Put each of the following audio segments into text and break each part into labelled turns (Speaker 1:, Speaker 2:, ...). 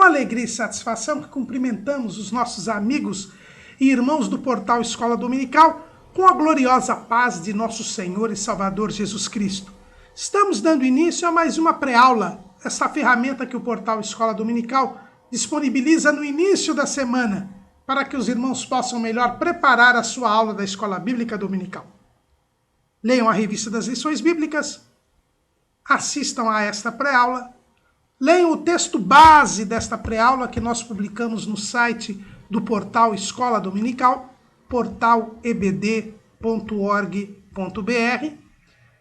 Speaker 1: alegria e satisfação que cumprimentamos os nossos amigos e irmãos do portal Escola Dominical com a gloriosa paz de nosso Senhor e Salvador Jesus Cristo. Estamos dando início a mais uma pré-aula, essa ferramenta que o portal Escola Dominical disponibiliza no início da semana para que os irmãos possam melhor preparar a sua aula da Escola Bíblica Dominical. Leiam a revista das lições bíblicas, assistam a esta pré-aula, leiam o texto base desta pré-aula que nós publicamos no site do portal Escola Dominical, portalebd.org.br,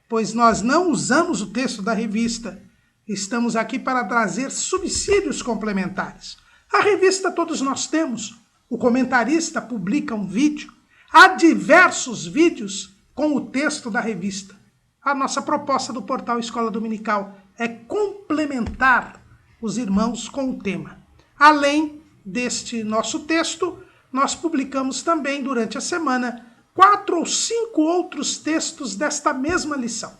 Speaker 1: pois nós não usamos o texto da revista, estamos aqui para trazer subsídios complementares. A revista todos nós temos, o comentarista publica um vídeo, há diversos vídeos com o texto da revista. A nossa proposta do portal Escola Dominical é complementar os irmãos com o tema. Além deste nosso texto, nós publicamos também durante a semana 4 ou 5 outros textos desta mesma lição.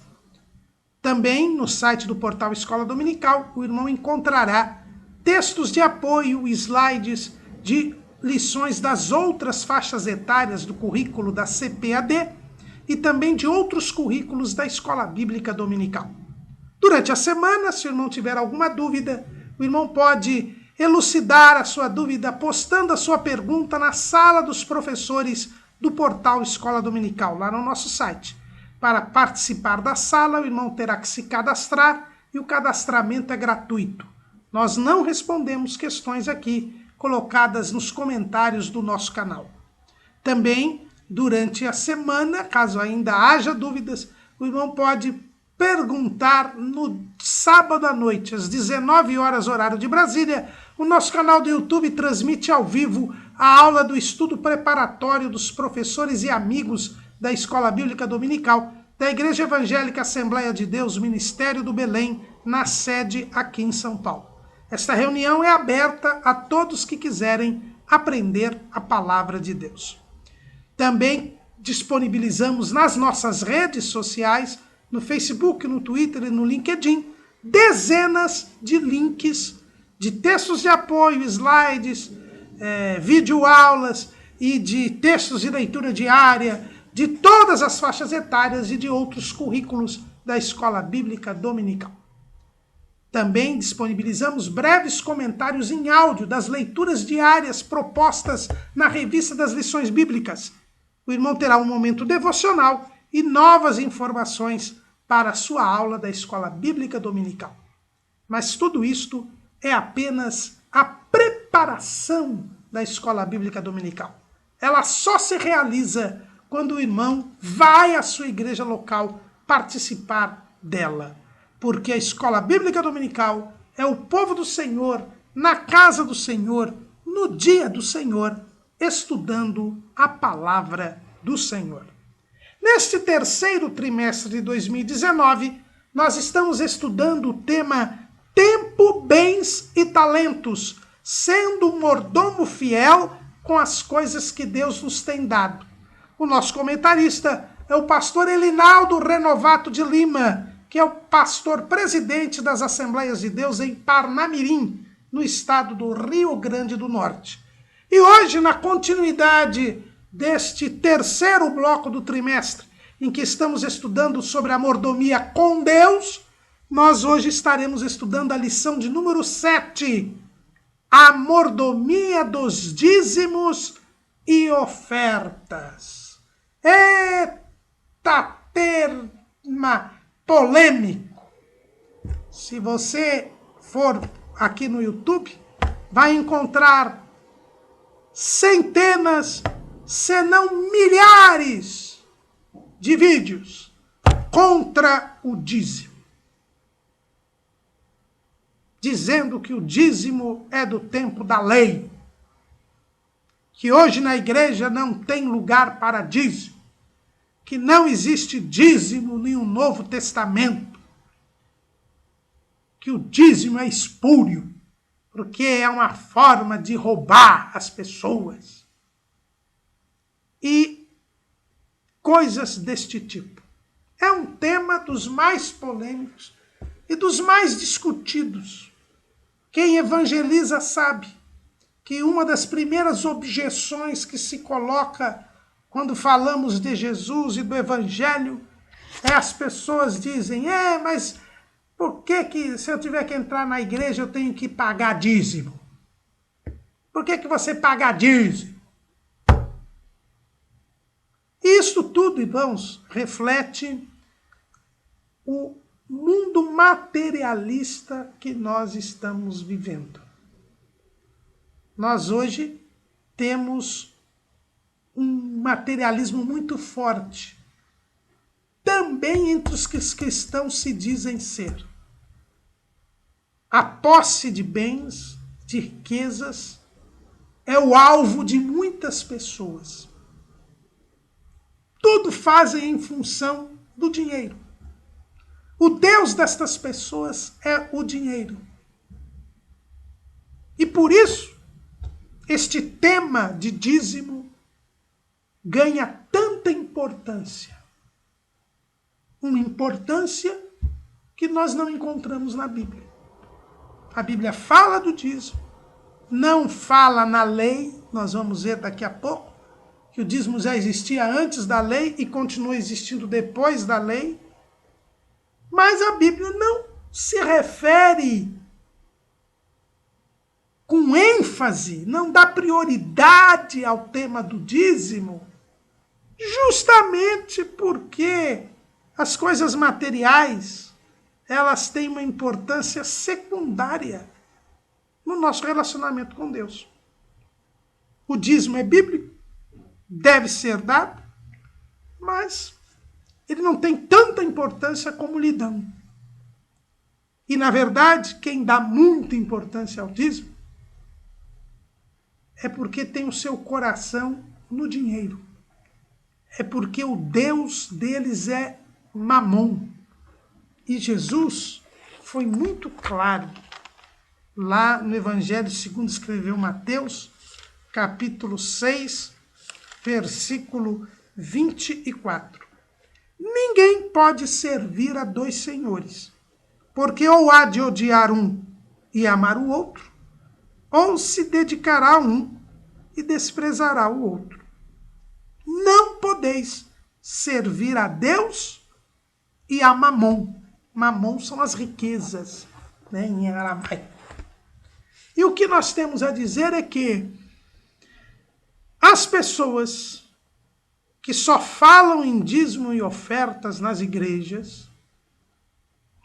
Speaker 1: Também no site do portal Escola Dominical, o irmão encontrará textos de apoio, slides de lições das outras faixas etárias do currículo da CPAD e também de outros currículos da Escola Bíblica Dominical. Durante a semana, se o irmão tiver alguma dúvida, o irmão pode elucidar a sua dúvida postando a sua pergunta na sala dos professores do portal Escola Dominical, lá no nosso site. Para participar da sala, o irmão terá que se cadastrar e o cadastramento é gratuito. Nós não respondemos questões aqui colocadas nos comentários do nosso canal. Também, durante a semana, caso ainda haja dúvidas, o irmão pode perguntar no sábado à noite, às 19 horas, horário de Brasília. O nosso canal do YouTube transmite ao vivo a aula do estudo preparatório dos professores e amigos da Escola Bíblica Dominical da Igreja Evangélica Assembleia de Deus, Ministério do Belém, na sede aqui em São Paulo. Esta reunião é aberta a todos que quiserem aprender a palavra de Deus. Também disponibilizamos nas nossas redes sociais, no Facebook, no Twitter e no LinkedIn, dezenas de links de textos de apoio, slides, videoaulas e de textos de leitura diária, de todas as faixas etárias e de outros currículos da Escola Bíblica Dominical. Também disponibilizamos breves comentários em áudio das leituras diárias propostas na revista das lições bíblicas. O irmão terá um momento devocional e novas informações para a sua aula da Escola Bíblica Dominical. Mas tudo isto é apenas a preparação da Escola Bíblica Dominical. Ela só se realiza quando o irmão vai à sua igreja local participar dela. Porque a Escola Bíblica Dominical é o povo do Senhor, na casa do Senhor, no dia do Senhor, estudando a palavra do Senhor. Neste terceiro trimestre de 2019, nós estamos estudando o tema Tempo, Bens e Talentos, sendo um mordomo fiel com as coisas que Deus nos tem dado. O nosso comentarista é o pastor Elinaldo Renovato de Lima, que é o pastor presidente das Assembleias de Deus em Parnamirim, no estado do Rio Grande do Norte. E hoje, na continuidade deste terceiro bloco do trimestre, em que estamos estudando sobre a mordomia com Deus, nós hoje estaremos estudando a lição de número 7, a mordomia dos dízimos e ofertas. Eita tema polêmico. Se você for aqui no YouTube, vai encontrar centenas, se não milhares de vídeos contra o dízimo. Dizendo que o dízimo é do tempo da lei. Que hoje na igreja não tem lugar para dízimo. Que não existe dízimo em um Novo Testamento. Que o dízimo é espúrio, porque é uma forma de roubar as pessoas. E coisas deste tipo. É um tema dos mais polêmicos e dos mais discutidos, Quem evangeliza sabe que uma das primeiras objeções que se coloca quando falamos de Jesus e do Evangelho as pessoas dizem, mas por que se eu tiver que entrar na igreja eu tenho que pagar dízimo? Por que você paga dízimo? Isso tudo, irmãos, reflete o mundo materialista que nós estamos vivendo. Nós hoje temos um materialismo muito forte, também entre os que cristãos se dizem ser. A posse de bens, de riquezas, é o alvo de muitas pessoas. Tudo fazem em função do dinheiro. O Deus destas pessoas é o dinheiro. E por isso, este tema de dízimo ganha tanta importância. Uma importância que nós não encontramos na Bíblia. A Bíblia fala do dízimo, não fala na lei, nós vamos ver daqui a pouco, que o dízimo já existia antes da lei e continua existindo depois da lei, mas a Bíblia não se refere com ênfase, não dá prioridade ao tema do dízimo, justamente porque as coisas materiais, elas têm uma importância secundária no nosso relacionamento com Deus. O dízimo é bíblico, deve ser dado, mas ele não tem tanta importância como lhe dão. E, na verdade, quem dá muita importância ao dízimo é porque tem o seu coração no dinheiro. É porque o Deus deles é Mamon. E Jesus foi muito claro lá no Evangelho segundo escreveu Mateus, capítulo 6, versículo 24. Ninguém pode servir a dois senhores, porque ou há de odiar um e amar o outro, ou se dedicará a um e desprezará o outro. Não podeis servir a Deus e a Mamon. Mamon são as riquezas, né, em aramaico. E o que nós temos a dizer é que as pessoas que só falam em dízimo e ofertas nas igrejas,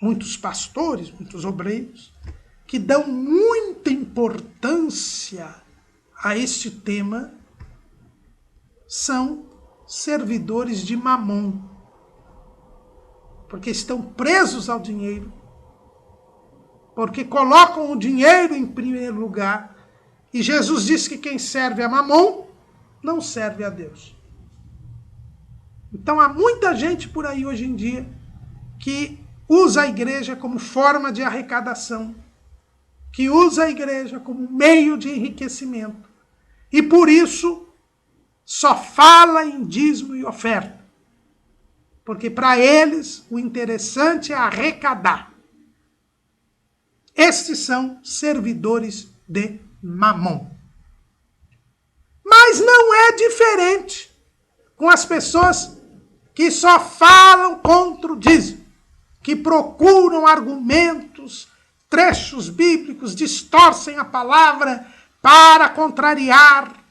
Speaker 1: muitos pastores, muitos obreiros, que dão muita importância a este tema, são servidores de Mamon, porque estão presos ao dinheiro, porque colocam o dinheiro em primeiro lugar, e Jesus disse que quem serve a Mamon não serve a Deus. Então há muita gente por aí hoje em dia que usa a igreja como forma de arrecadação, que usa a igreja como meio de enriquecimento, e por isso só fala em dízimo e oferta, porque para eles o interessante é arrecadar. Estes são servidores de Mamon. Mas não é diferente com as pessoas que só falam contra o dízimo, que procuram argumentos, trechos bíblicos, distorcem a palavra para contrariar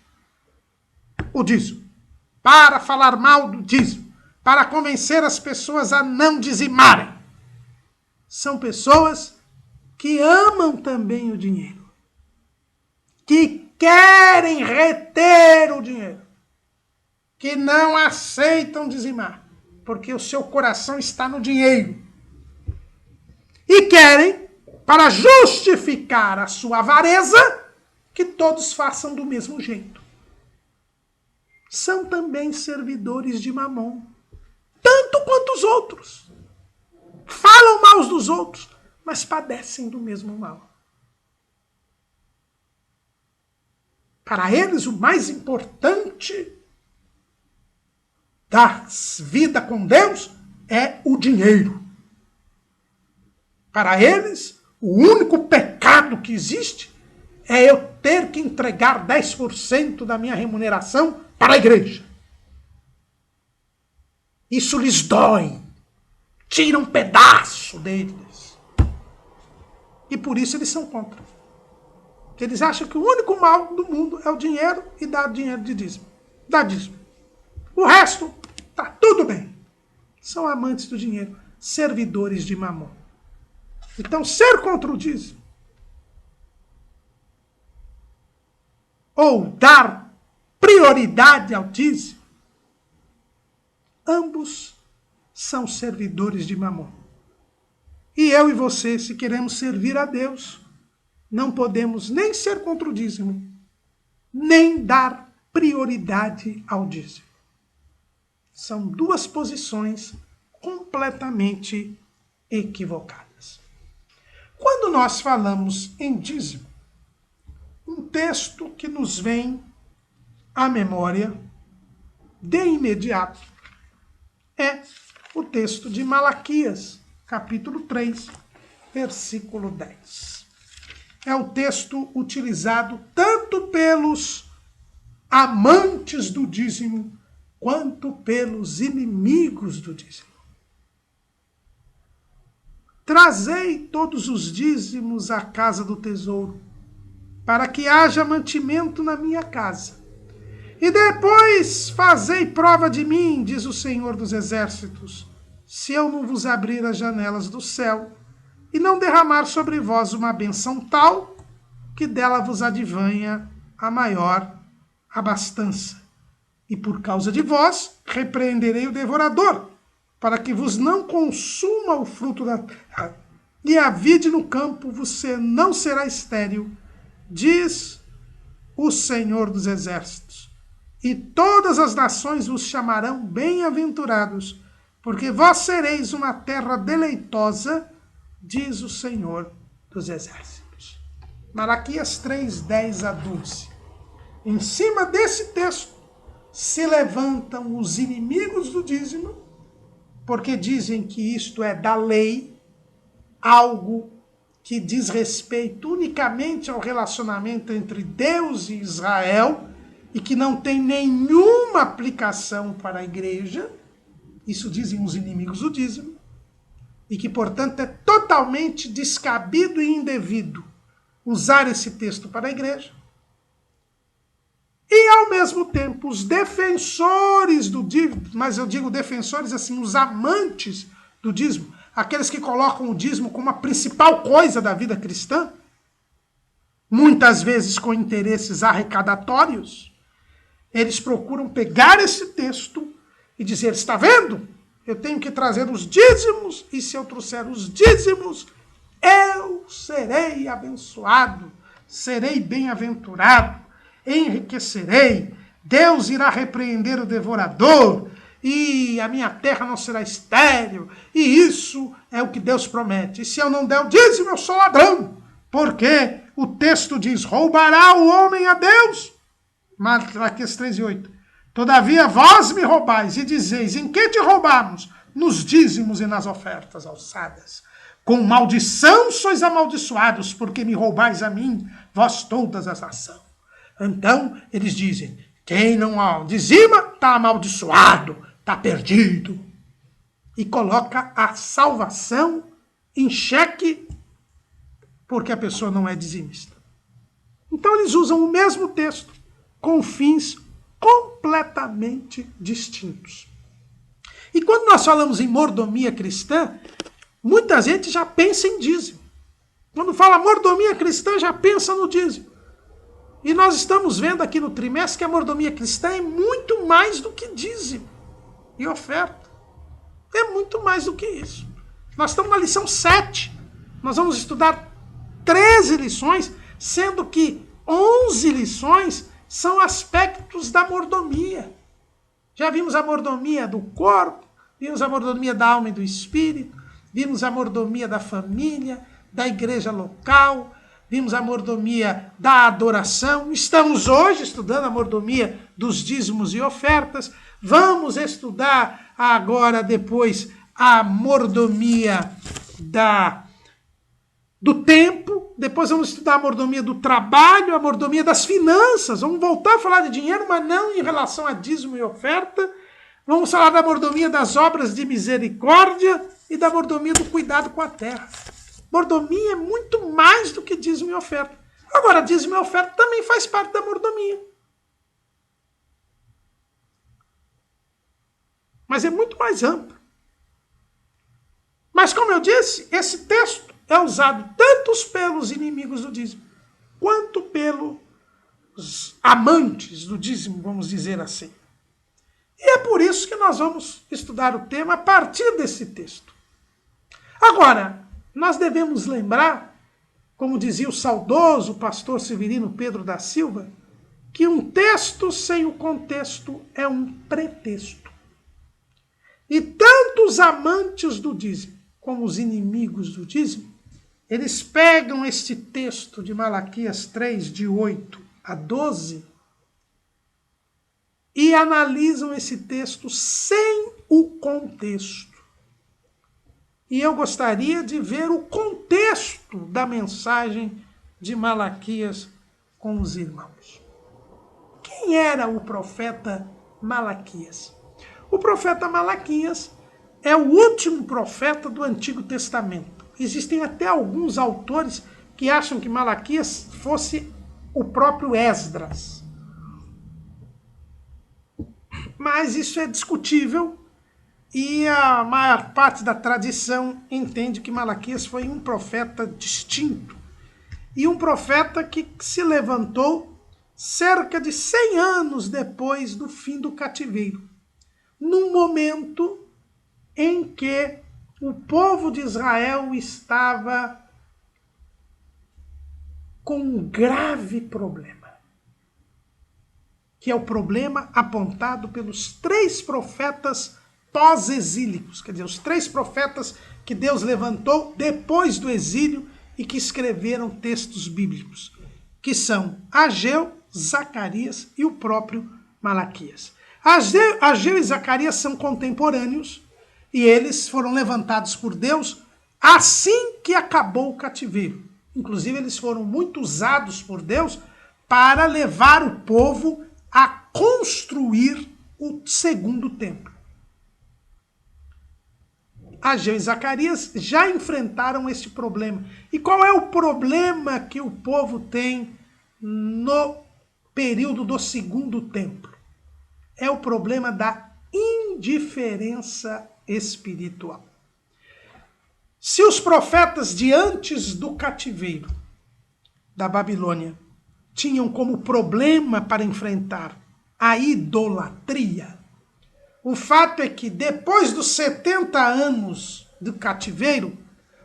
Speaker 1: o dízimo, para falar mal do dízimo, para convencer as pessoas a não dizimarem. São pessoas que amam também o dinheiro, que querem reter o dinheiro, que não aceitam dizimar, porque o seu coração está no dinheiro. E querem, para justificar a sua avareza, que todos façam do mesmo jeito. São também servidores de Mamon, tanto quanto os outros. Falam mal dos outros, mas padecem do mesmo mal. Para eles, o mais importante da vida com Deus é o dinheiro. Para eles, o único pecado pecado que existe é eu ter que entregar 10% da minha remuneração para a igreja. Isso lhes dói. Tira um pedaço deles. E por isso eles são contra. Eles acham que o único mal do mundo é o dinheiro e dar dinheiro de dízimo. Dá dízimo. O resto, tá tudo bem. São amantes do dinheiro, servidores de Mamon. Então, ser contra o dízimo ou dar prioridade ao dízimo, ambos são servidores de Mamon. E eu e você, se queremos servir a Deus, não podemos nem ser contra o dízimo, nem dar prioridade ao dízimo. São duas posições completamente equivocadas. Quando nós falamos em dízimo, um texto que nos vem à memória de imediato é o texto de Malaquias, capítulo 3, versículo 10. É o texto utilizado tanto pelos amantes do dízimo quanto pelos inimigos do dízimo. Trazei todos os dízimos à casa do tesouro, para que haja mantimento na minha casa. E depois fazei prova de mim, diz o Senhor dos Exércitos, se eu não vos abrir as janelas do céu e não derramar sobre vós uma bênção tal que dela vos advenha a maior abastança. E por causa de vós repreenderei o devorador, para que vos não consuma o fruto da terra, e a vide no campo você não será estéril, diz o Senhor dos Exércitos. E todas as nações vos chamarão bem-aventurados, porque vós sereis uma terra deleitosa, diz o Senhor dos Exércitos. Malaquias 3, 10 a 12. Em cima desse texto se levantam os inimigos do dízimo, porque dizem que isto é da lei, algo que diz respeito unicamente ao relacionamento entre Deus e Israel e que não tem nenhuma aplicação para a igreja. Isso dizem os inimigos do dízimo. E que, portanto, é totalmente descabido e indevido usar esse texto para a igreja. E, ao mesmo tempo, os defensores do dízimo, mas eu digo defensores assim, os amantes do dízimo, aqueles que colocam o dízimo como a principal coisa da vida cristã, muitas vezes com interesses arrecadatórios, eles procuram pegar esse texto e dizer, está vendo? Eu tenho que trazer os dízimos, e se eu trouxer os dízimos, eu serei abençoado, serei bem-aventurado, enriquecerei, Deus irá repreender o devorador, e a minha terra não será estéril, e isso é o que Deus promete. E se eu não der o dízimo, eu sou ladrão, porque o texto diz, roubará o homem a Deus? Malaquias 3:8. Todavia vós me roubais e dizeis, em que te roubamos? Nos dízimos e nas ofertas alçadas. Com maldição sois amaldiçoados, porque me roubais a mim, vós todas as nações. Então, eles dizem, quem não dizima, está amaldiçoado, está perdido. E coloca a salvação em xeque, porque a pessoa não é dizimista. Então, eles usam o mesmo texto, com fins completamente distintos. E quando nós falamos em mordomia cristã, muita gente já pensa em dízimo. Quando fala mordomia cristã, já pensa no dízimo. E nós estamos vendo aqui no trimestre que a mordomia cristã é muito mais do que dízimo e oferta. É muito mais do que isso. Nós estamos na lição 7. Nós vamos estudar 13 lições, sendo que 11 lições são aspectos da mordomia. Já vimos a mordomia do corpo, vimos a mordomia da alma e do espírito, vimos a mordomia da família, da igreja local, vimos a mordomia da adoração. Estamos hoje estudando a mordomia dos dízimos e ofertas. Vamos estudar agora, depois, a mordomia do tempo. Depois Depois vamos estudar a mordomia do trabalho, a mordomia das finanças. Vamos voltar a falar de dinheiro, mas não em relação a dízimo e oferta. Vamos falar da mordomia das obras de misericórdia e da mordomia do cuidado com a terra. Mordomia é muito mais do que dízimo e oferta. Agora, dízimo e oferta também faz parte da mordomia. Mas é muito mais amplo. Mas, como eu disse, esse texto é usado tanto pelos inimigos do dízimo, quanto pelos amantes do dízimo, vamos dizer assim. E é por isso que nós vamos estudar o tema a partir desse texto. Agora, nós devemos lembrar, como dizia o saudoso pastor Severino Pedro da Silva, que um texto sem o contexto é um pretexto. E tanto os amantes do dízimo como os inimigos do dízimo, eles pegam este texto de Malaquias 3, de 8 a 12, e analisam esse texto sem o contexto. E eu gostaria de ver o contexto da mensagem de Malaquias com os irmãos. Quem era o profeta Malaquias? O profeta Malaquias é o último profeta do Antigo Testamento. Existem até alguns autores que acham que Malaquias fosse o próprio Esdras. Mas isso é discutível e a maior parte da tradição entende que Malaquias foi um profeta distinto e um profeta que se levantou cerca de 100 anos depois do fim do cativeiro, num momento em que o povo de Israel estava com um grave problema, que é o problema apontado pelos 3 profetas pós-exílicos, quer dizer, os 3 profetas que Deus levantou depois do exílio e que escreveram textos bíblicos, que são Ageu, Zacarias e o próprio Malaquias. Ageu e Zacarias são contemporâneos e eles foram levantados por Deus assim que acabou o cativeiro. Inclusive, eles foram muito usados por Deus para levar o povo a construir o segundo templo. Ageu e Zacarias já enfrentaram este problema. E qual é o problema que o povo tem no período do segundo templo? É o problema da indiferença espiritual. Se os profetas de antes do cativeiro da Babilônia tinham como problema para enfrentar a idolatria, o fato é que depois dos 70 anos do cativeiro,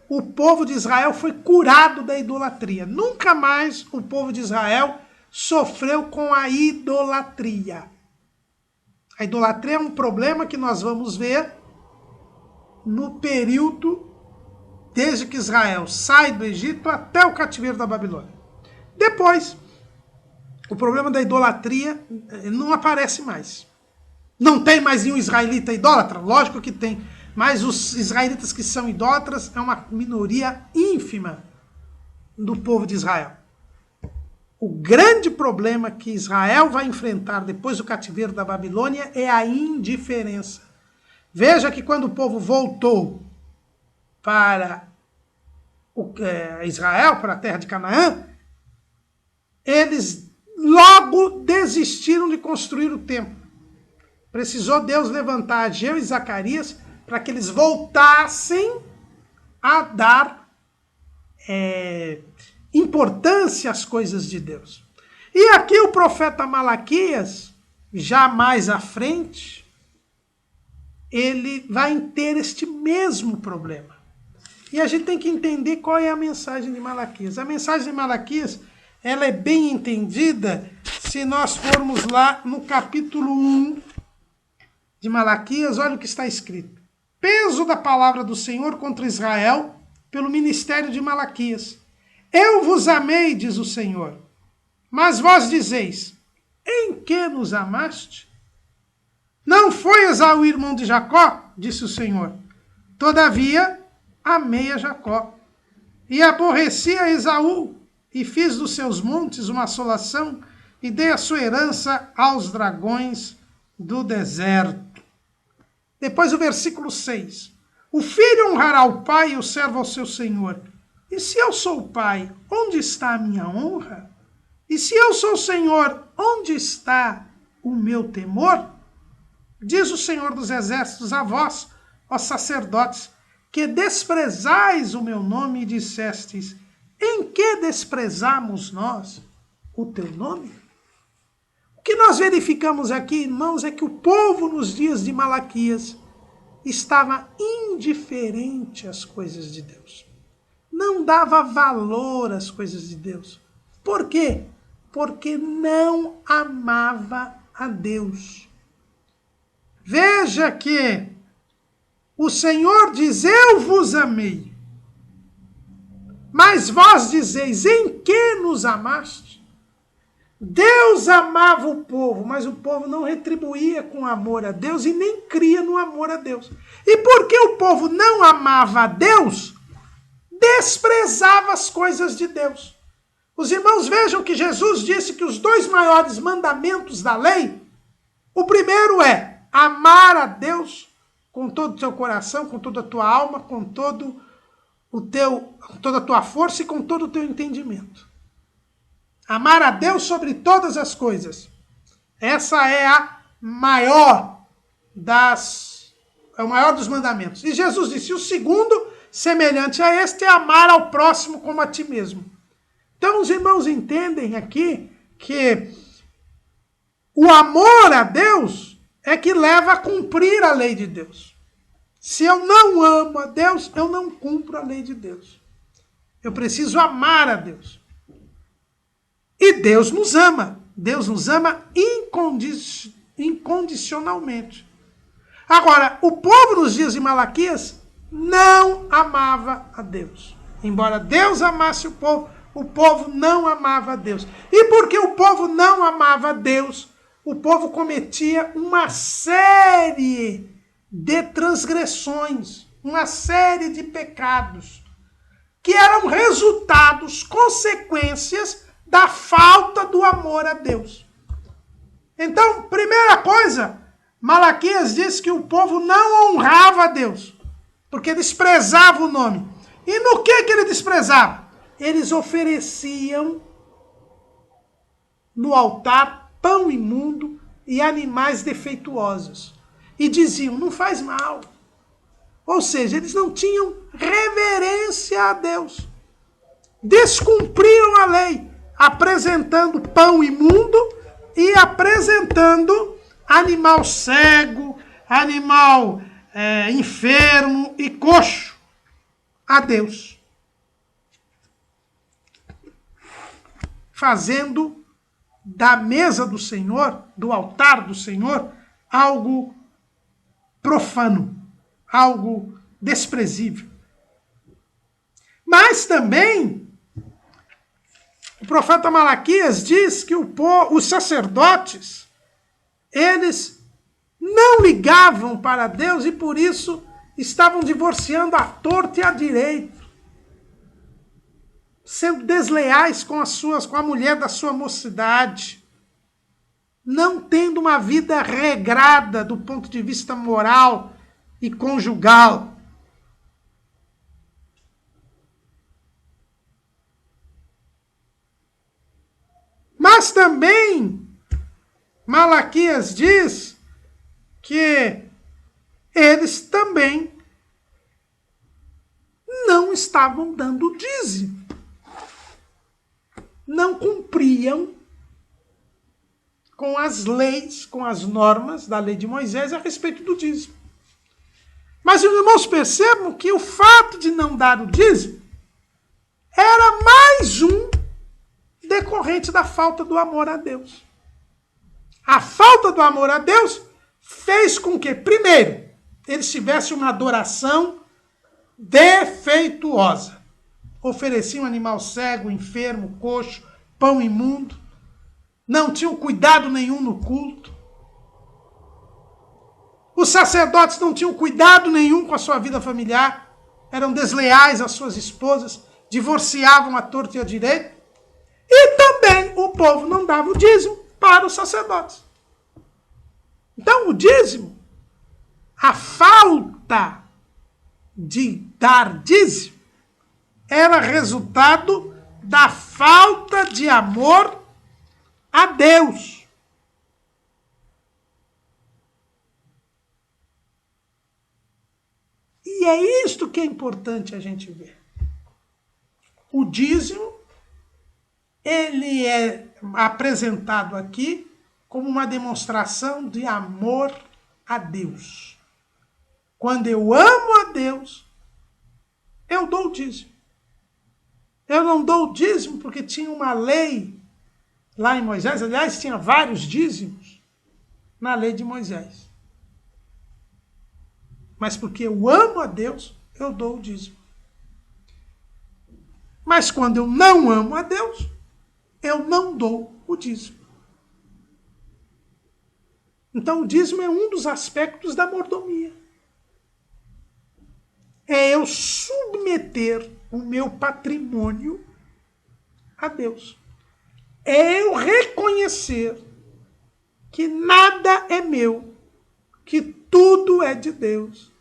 Speaker 1: o povo de Israel foi curado da idolatria. Nunca mais o povo de Israel sofreu com a idolatria. A idolatria é um problema que nós vamos ver no período desde que Israel sai do Egito até o cativeiro da Babilônia. Depois, o problema da idolatria não aparece mais. Não tem mais nenhum israelita idólatra? Lógico que tem. Mas os israelitas que são idólatras é uma minoria ínfima do povo de Israel. O grande problema que Israel vai enfrentar depois do cativeiro da Babilônia é a indiferença. Veja que quando o povo voltou para Israel, para a terra de Canaã, eles logo desistiram de construir o templo. Precisou Deus levantar Ageu e Zacarias para que eles voltassem a dar importância às coisas de Deus. E aqui o profeta Malaquias, já mais à frente, ele vai ter este mesmo problema. E a gente tem que entender qual é a mensagem de Malaquias. A mensagem de Malaquias, ela é bem entendida se nós formos lá no capítulo 1 de Malaquias. Olha o que está escrito. Peso da palavra do Senhor contra Israel pelo ministério de Malaquias. Eu vos amei, diz o Senhor, mas vós dizeis, em que nos amaste? Não foi Esaú irmão de Jacó, disse o Senhor. Todavia, amei a Jacó e aborreci a Esaú, e fiz dos seus montes uma assolação, e dei a sua herança aos dragões do deserto. Depois o versículo 6. O filho honrará o pai e o servo ao seu senhor. E se eu sou o pai, onde está a minha honra? E se eu sou o senhor, onde está o meu temor? Diz o Senhor dos exércitos a vós, ó sacerdotes, que desprezais o meu nome e dissestes: em que desprezamos nós o teu nome? O que nós verificamos aqui, irmãos, é que o povo nos dias de Malaquias estava indiferente às coisas de Deus. Não dava valor às coisas de Deus. Por quê? Porque não amava a Deus. Veja que o Senhor diz: eu vos amei. Mas vós dizeis: em que nos amaste? Deus amava o povo, mas o povo não retribuía com amor a Deus e nem cria no amor a Deus. E porque o povo não amava a Deus, desprezava as coisas de Deus. Os irmãos vejam que Jesus disse que os 2 maiores mandamentos da lei, o primeiro é amar a Deus com todo o teu coração, com toda a tua alma, com toda a tua força e com todo o teu entendimento. Amar a Deus sobre todas as coisas. Essa é o maior dos mandamentos. E Jesus disse: o segundo, semelhante a este, é amar ao próximo como a ti mesmo. Então os irmãos entendem aqui que o amor a Deus é que leva a cumprir a lei de Deus. Se eu não amo a Deus, eu não cumpro a lei de Deus. Eu preciso amar a Deus. E Deus nos ama. Deus nos ama incondicionalmente. Agora, o povo nos dias de Malaquias não amava a Deus. Embora Deus amasse o povo não amava a Deus. E porque o povo não amava a Deus, o povo cometia uma série de transgressões, uma série de pecados, que eram resultados, consequências da falta do amor a Deus. Então, primeira coisa, Malaquias diz que o povo não honrava a Deus, porque desprezava o nome. E no que ele desprezava? Eles ofereciam no altar pão imundo e animais defeituosos. E diziam: não faz mal. Ou seja, eles não tinham reverência a Deus. Descumpriram a lei, apresentando pão imundo e apresentando animal cego, animal enfermo e coxo a Deus. Fazendo da mesa do Senhor, do altar do Senhor, algo profano, algo desprezível. Mas também o profeta Malaquias diz que os sacerdotes, eles não ligavam para Deus e por isso estavam divorciando à torta e à direita, sendo desleais com a mulher da sua mocidade, não tendo uma vida regrada do ponto de vista moral e conjugal. Mas também Malaquias diz que eles também não estavam dando dízimo. Não cumpriam com as leis, com as normas da lei de Moisés a respeito do dízimo. Mas os irmãos percebam que o fato de não dar o dízimo era mais um decorrente da falta do amor a Deus. A falta do amor a Deus fez com que, primeiro, eles tivessem uma adoração defeituosa. Ofereciam animal cego, enfermo, coxo, pão imundo. Não tinham cuidado nenhum no culto. Os sacerdotes não tinham cuidado nenhum com a sua vida familiar. Eram desleais às suas esposas. Divorciavam à torta e à direita. E também o povo não dava o dízimo para os sacerdotes. Então, o dízimo, a falta de dar dízimo, era resultado da falta de amor a Deus. E é isto que é importante a gente ver. O dízimo, ele é apresentado aqui como uma demonstração de amor a Deus. Quando eu amo a Deus, eu dou o dízimo. Eu não dou o dízimo porque tinha uma lei lá em Moisés. Aliás, tinha vários dízimos na lei de Moisés. Mas porque eu amo a Deus, eu dou o dízimo. Mas quando eu não amo a Deus, eu não dou o dízimo. Então o dízimo é um dos aspectos da mordomia. É eu submeter o meu patrimônio a Deus. É eu reconhecer que nada é meu, que tudo é de Deus.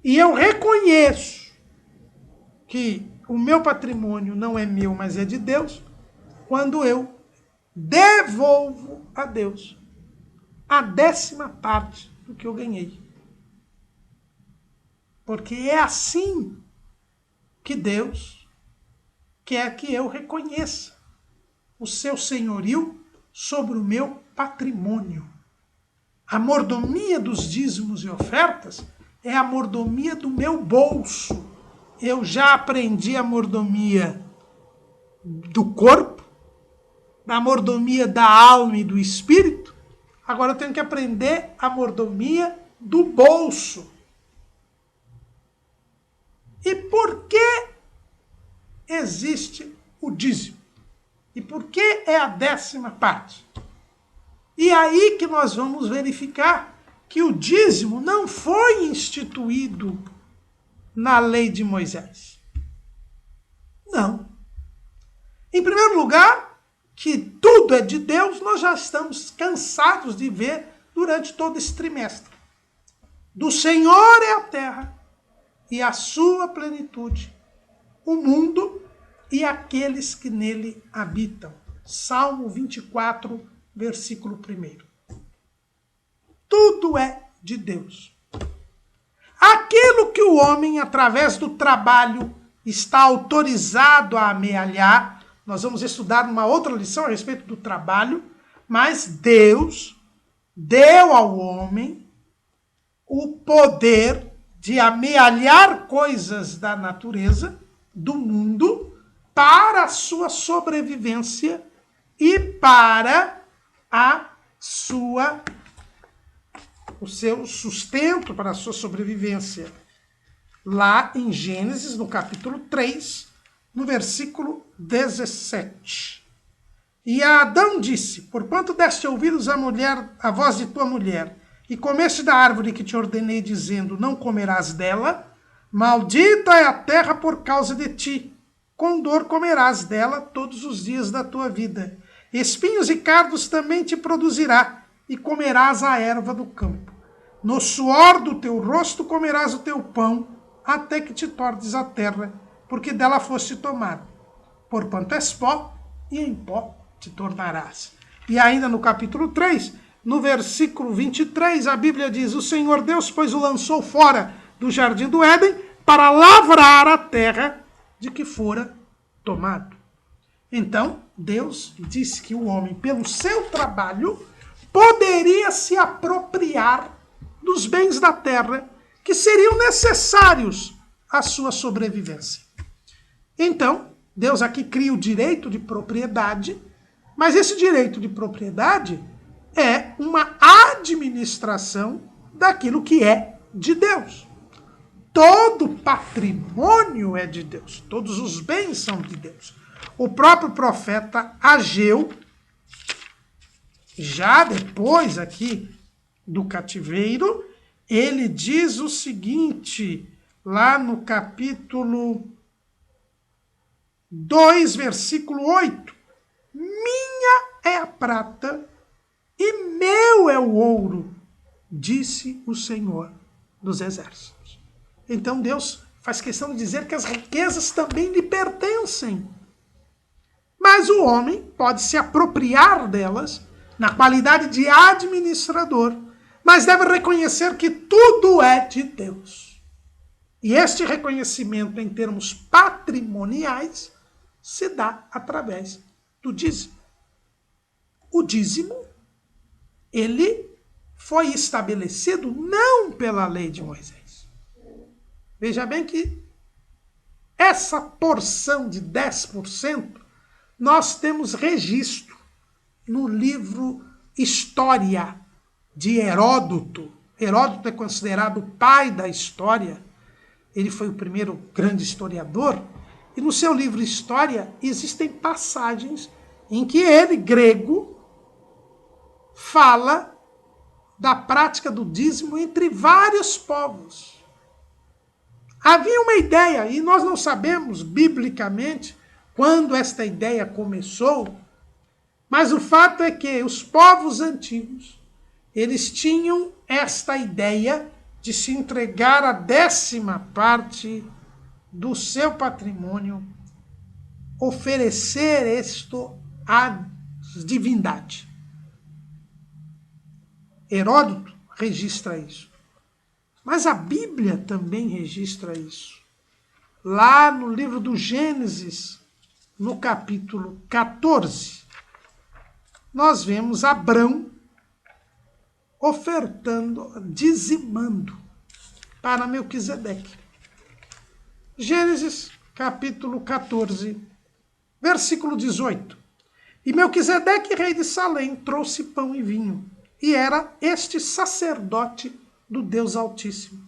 Speaker 1: E eu reconheço que o meu patrimônio não é meu, mas é de Deus, quando eu devolvo a Deus a 10ª parte do que eu ganhei. Porque é assim que Deus quer que eu reconheça o seu senhorio sobre o meu patrimônio. A mordomia dos dízimos e ofertas é a mordomia do meu bolso. Eu já aprendi a mordomia do corpo, a mordomia da alma e do espírito. Agora eu tenho que aprender a mordomia do bolso. E por que existe o dízimo? E por que é a 10ª parte? E aí que nós vamos verificar que o dízimo não foi instituído na lei de Moisés. Não. Em primeiro lugar, que tudo é de Deus, nós já estamos cansados de ver durante todo esse trimestre. Do Senhor é a terra e a sua plenitude, o mundo e aqueles que nele habitam. Salmo 24, versículo 1. Tudo é de Deus. Aquilo que o homem, através do trabalho, está autorizado a amealhar, nós vamos estudar uma outra lição a respeito do trabalho, mas Deus deu ao homem o poder de amealhar coisas da natureza, do mundo, para a sua sobrevivência e para o seu sustento, para a sua sobrevivência. Lá em Gênesis, no capítulo 3, no versículo 17. E a Adão disse: porquanto deste ouvidos a voz de tua mulher, e comeste da árvore que te ordenei, dizendo, não comerás dela, maldita é a terra por causa de ti. Com dor comerás dela todos os dias da tua vida. Espinhos e cardos também te produzirá, e comerás a erva do campo. No suor do teu rosto comerás o teu pão, até que te tornes a terra, porque dela foste tomado. Porquanto és pó, e em pó te tornarás. E ainda no capítulo 3, no versículo 23, a Bíblia diz, o Senhor Deus, pois o lançou fora do jardim do Éden, para lavrar a terra de que fora tomado. Então, Deus disse que o homem, pelo seu trabalho, poderia se apropriar dos bens da terra que seriam necessários à sua sobrevivência. Então, Deus aqui cria o direito de propriedade, mas esse direito de propriedade é uma administração daquilo que é de Deus. Todo patrimônio é de Deus, todos os bens são de Deus. O próprio profeta Ageu, já depois aqui do cativeiro, ele diz o seguinte, lá no capítulo 2, versículo 8. minha é a prata e meu é o ouro, disse o Senhor dos Exércitos. Então Deus faz questão de dizer que as riquezas também lhe pertencem. Mas o homem pode se apropriar delas na qualidade de administrador, mas deve reconhecer que tudo é de Deus. E este reconhecimento em termos patrimoniais se dá através do dízimo. O dízimo, ele foi estabelecido não pela lei de Moisés. Veja bem que essa porção de 10% nós temos registro no livro História de Heródoto. Heródoto é considerado o pai da história. Ele foi o primeiro grande historiador. E no seu livro História existem passagens em que ele, grego, fala da prática do dízimo entre vários povos. Havia uma ideia, e nós não sabemos biblicamente quando esta ideia começou, mas o fato é que os povos antigos, eles tinham esta ideia de se entregar a 10ª parte do seu patrimônio, oferecer isto à divindade. Heródoto registra isso. Mas a Bíblia também registra isso. Lá no livro do Gênesis, no capítulo 14, nós vemos Abrão ofertando, dizimando para Melquisedeque. Gênesis, capítulo 14, versículo 18. E Melquisedeque, rei de Salém, trouxe pão e vinho, e era este sacerdote do Deus Altíssimo.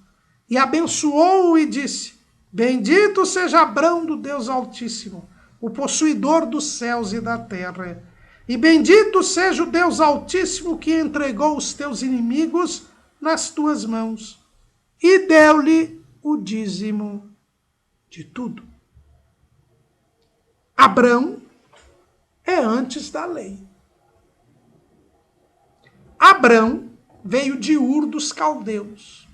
Speaker 1: E abençoou-o e disse: Bendito seja Abrão do Deus Altíssimo, o possuidor dos céus e da terra. E bendito seja o Deus Altíssimo que entregou os teus inimigos nas tuas mãos. E deu-lhe o dízimo de tudo. Abrão é antes da lei. Abrão veio de Ur dos Caldeus.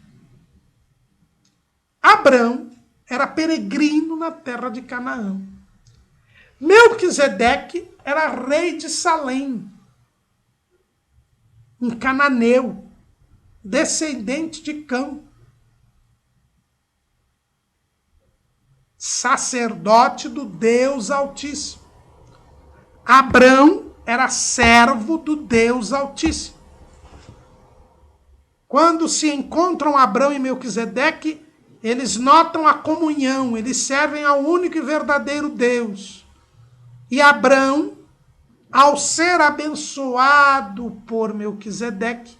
Speaker 1: Abrão era peregrino na terra de Canaã. Melquisedeque era rei de Salém, um cananeu, descendente de Cã, sacerdote do Deus Altíssimo. Abrão era servo do Deus Altíssimo. Quando se encontram Abrão e Melquisedeque, eles notam a comunhão, eles servem ao único e verdadeiro Deus. E Abrão, ao ser abençoado por Melquisedeque,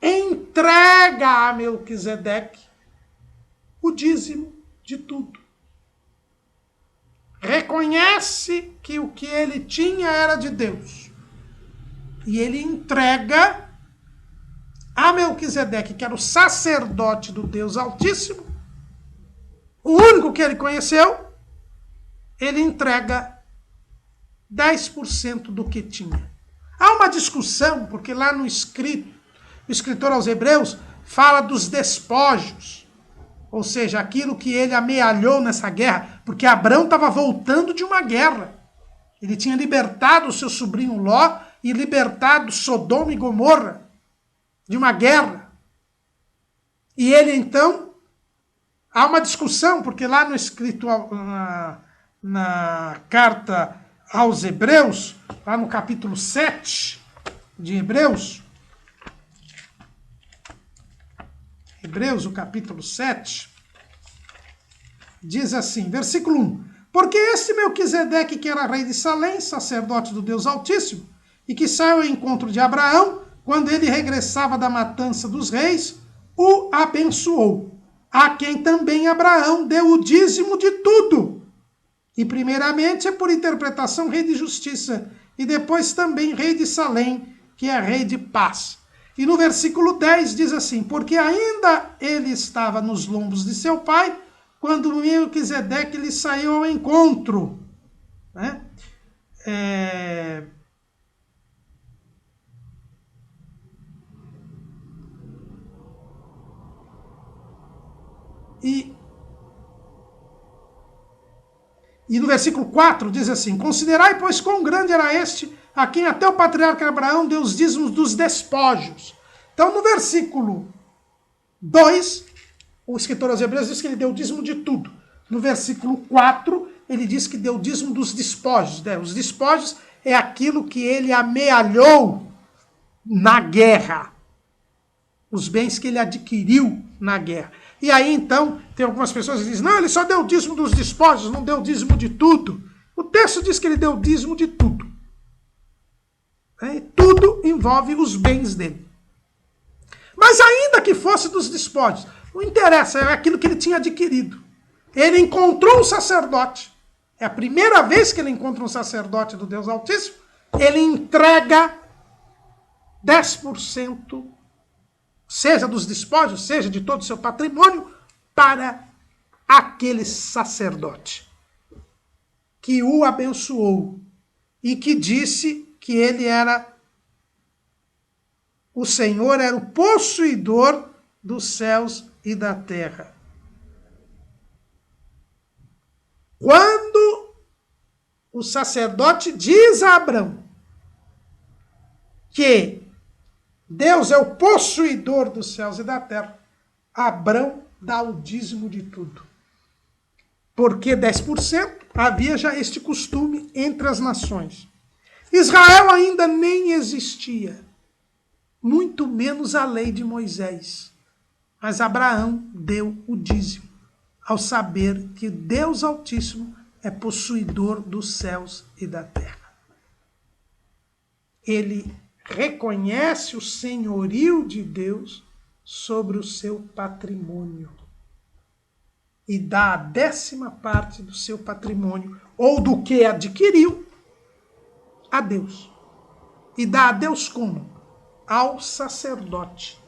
Speaker 1: entrega a Melquisedeque o dízimo de tudo. Reconhece que o que ele tinha era de Deus. E ele entrega a Melquisedeque, que era o sacerdote do Deus Altíssimo, o único que ele conheceu, ele entrega 10% do que tinha. Há uma discussão, porque lá no escrito, o escritor aos Hebreus fala dos despojos, ou seja, aquilo que ele amealhou nessa guerra, porque Abrão estava voltando de uma guerra. Ele tinha libertado o seu sobrinho Ló e libertado Sodoma e Gomorra de uma guerra. E ele, então, há uma discussão, porque lá no escrito, na carta aos Hebreus, lá no capítulo 7 de Hebreus, o capítulo 7, diz assim, versículo 1, porque este Melquisedeque, que era rei de Salém, sacerdote do Deus Altíssimo, e que saiu ao encontro de Abraão, quando ele regressava da matança dos reis, o abençoou, a quem também Abraão deu o dízimo de tudo. E primeiramente é por interpretação rei de justiça, e depois também rei de Salém, que é rei de paz. E no versículo 10 diz assim, porque ainda ele estava nos lombos de seu pai, quando Melquisedeque lhe saiu ao encontro. Né? E no versículo 4 diz assim: considerai, pois, quão grande era este, a quem até o patriarca Abraão deu os dízimos dos despojos. Então, no versículo 2, o escritor aos Hebreus diz que ele deu o dízimo de tudo. No versículo 4, ele diz que deu o dízimo dos despojos. Né? Os despojos é aquilo que ele amealhou na guerra. Os bens que ele adquiriu na guerra. E aí, então, tem algumas pessoas que dizem, não, ele só deu o dízimo dos despojos, não deu o dízimo de tudo. O texto diz que ele deu o dízimo de tudo. E tudo envolve os bens dele. Mas ainda que fosse dos despojos, não interessa, é aquilo que ele tinha adquirido. Ele encontrou um sacerdote. É a primeira vez que ele encontra um sacerdote do Deus Altíssimo. Ele entrega 10%, seja dos despojos, seja de todo o seu patrimônio, para aquele sacerdote que o abençoou e que disse que ele era, o Senhor era o possuidor dos céus e da terra. Quando o sacerdote diz a Abrão que Deus é o possuidor dos céus e da terra, Abrão dá o dízimo de tudo. Porque 10% havia já este costume entre as nações. Israel ainda nem existia, muito menos a lei de Moisés. Mas Abraão deu o dízimo, ao saber que Deus Altíssimo é possuidor dos céus e da terra. Ele reconhece o senhorio de Deus sobre o seu patrimônio e dá a 10ª do seu patrimônio, ou do que adquiriu, a Deus. E dá a Deus como? Ao sacerdote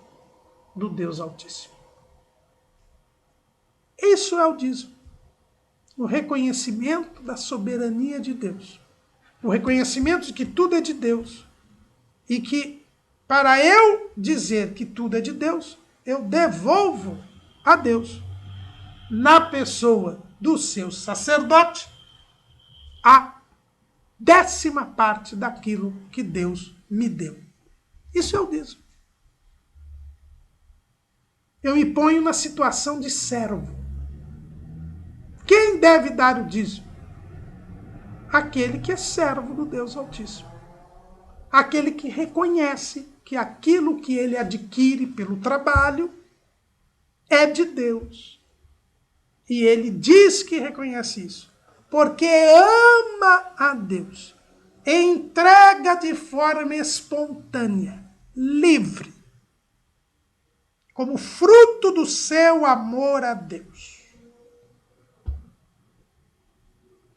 Speaker 1: do Deus Altíssimo. Isso é o dízimo. O reconhecimento da soberania de Deus. O reconhecimento de que tudo é de Deus. E que, para eu dizer que tudo é de Deus, eu devolvo a Deus, na pessoa do seu sacerdote, a 10ª daquilo que Deus me deu. Isso é o dízimo. Eu me ponho na situação de servo. Quem deve dar o dízimo? Aquele que é servo do Deus Altíssimo. Aquele que reconhece que aquilo que ele adquire pelo trabalho é de Deus. E ele diz que reconhece isso, porque ama a Deus. Entrega de forma espontânea, livre, como fruto do seu amor a Deus.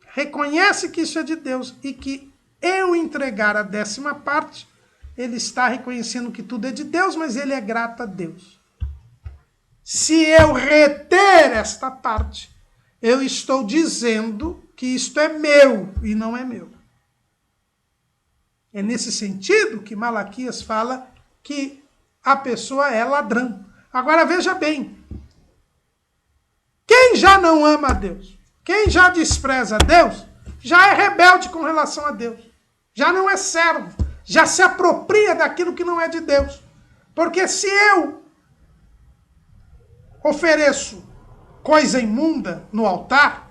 Speaker 1: Reconhece que isso é de Deus e que eu entregar a 10ª, ele está reconhecendo que tudo é de Deus, mas ele é grato a Deus. Se eu reter esta parte, eu estou dizendo que isto é meu e não é meu. É nesse sentido que Malaquias fala que a pessoa é ladrão. Agora veja bem, quem já não ama a Deus, quem já despreza a Deus, já é rebelde com relação a Deus. Já não é servo, já se apropria daquilo que não é de Deus. Porque se eu ofereço coisa imunda no altar,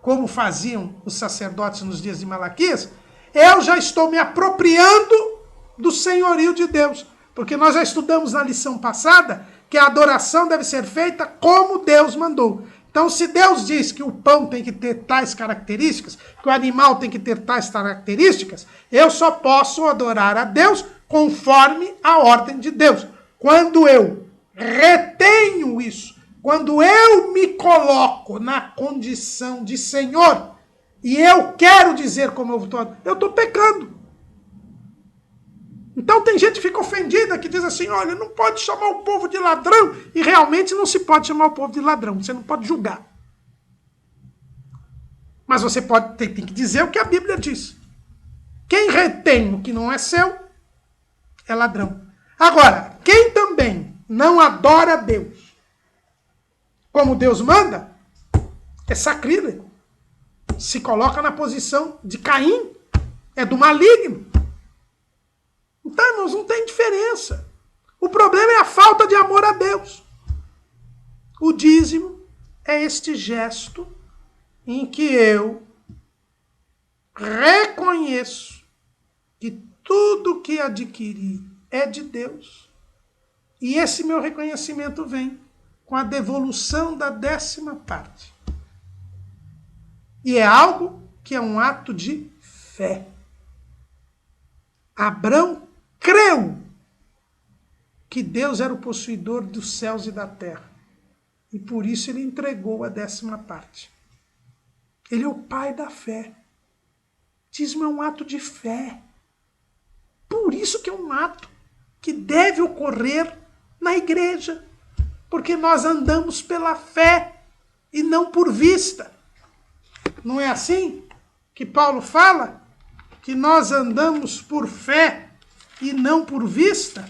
Speaker 1: como faziam os sacerdotes nos dias de Malaquias, eu já estou me apropriando do senhorio de Deus. Porque nós já estudamos na lição passada que a adoração deve ser feita como Deus mandou. Então, se Deus diz que o pão tem que ter tais características, que o animal tem que ter tais características, eu só posso adorar a Deus conforme a ordem de Deus. Quando eu retenho isso, quando eu me coloco na condição de Senhor, e eu quero dizer como eu estou pecando. Então tem gente que fica ofendida, que diz assim, olha, não pode chamar o povo de ladrão, e realmente não se pode chamar o povo de ladrão, você não pode julgar. Mas você tem que dizer o que a Bíblia diz. Quem retém o que não é seu, é ladrão. Agora, quem também não adora a Deus, como Deus manda, é sacrílego. Se coloca na posição de Caim, é do maligno. Então, irmãos, não tem diferença. O problema é a falta de amor a Deus. O dízimo é este gesto em que eu reconheço que tudo que adquiri é de Deus. E esse meu reconhecimento vem com a devolução da 10ª parte. E é algo que é um ato de fé. Abrão creu que Deus era o possuidor dos céus e da terra. E por isso ele entregou a 10ª parte. Ele é o pai da fé. Dízimo é um ato de fé. Por isso que é um ato que deve ocorrer na igreja. Porque nós andamos pela fé e não por vista. Não é assim que Paulo fala? Que nós andamos por fé e não por vista?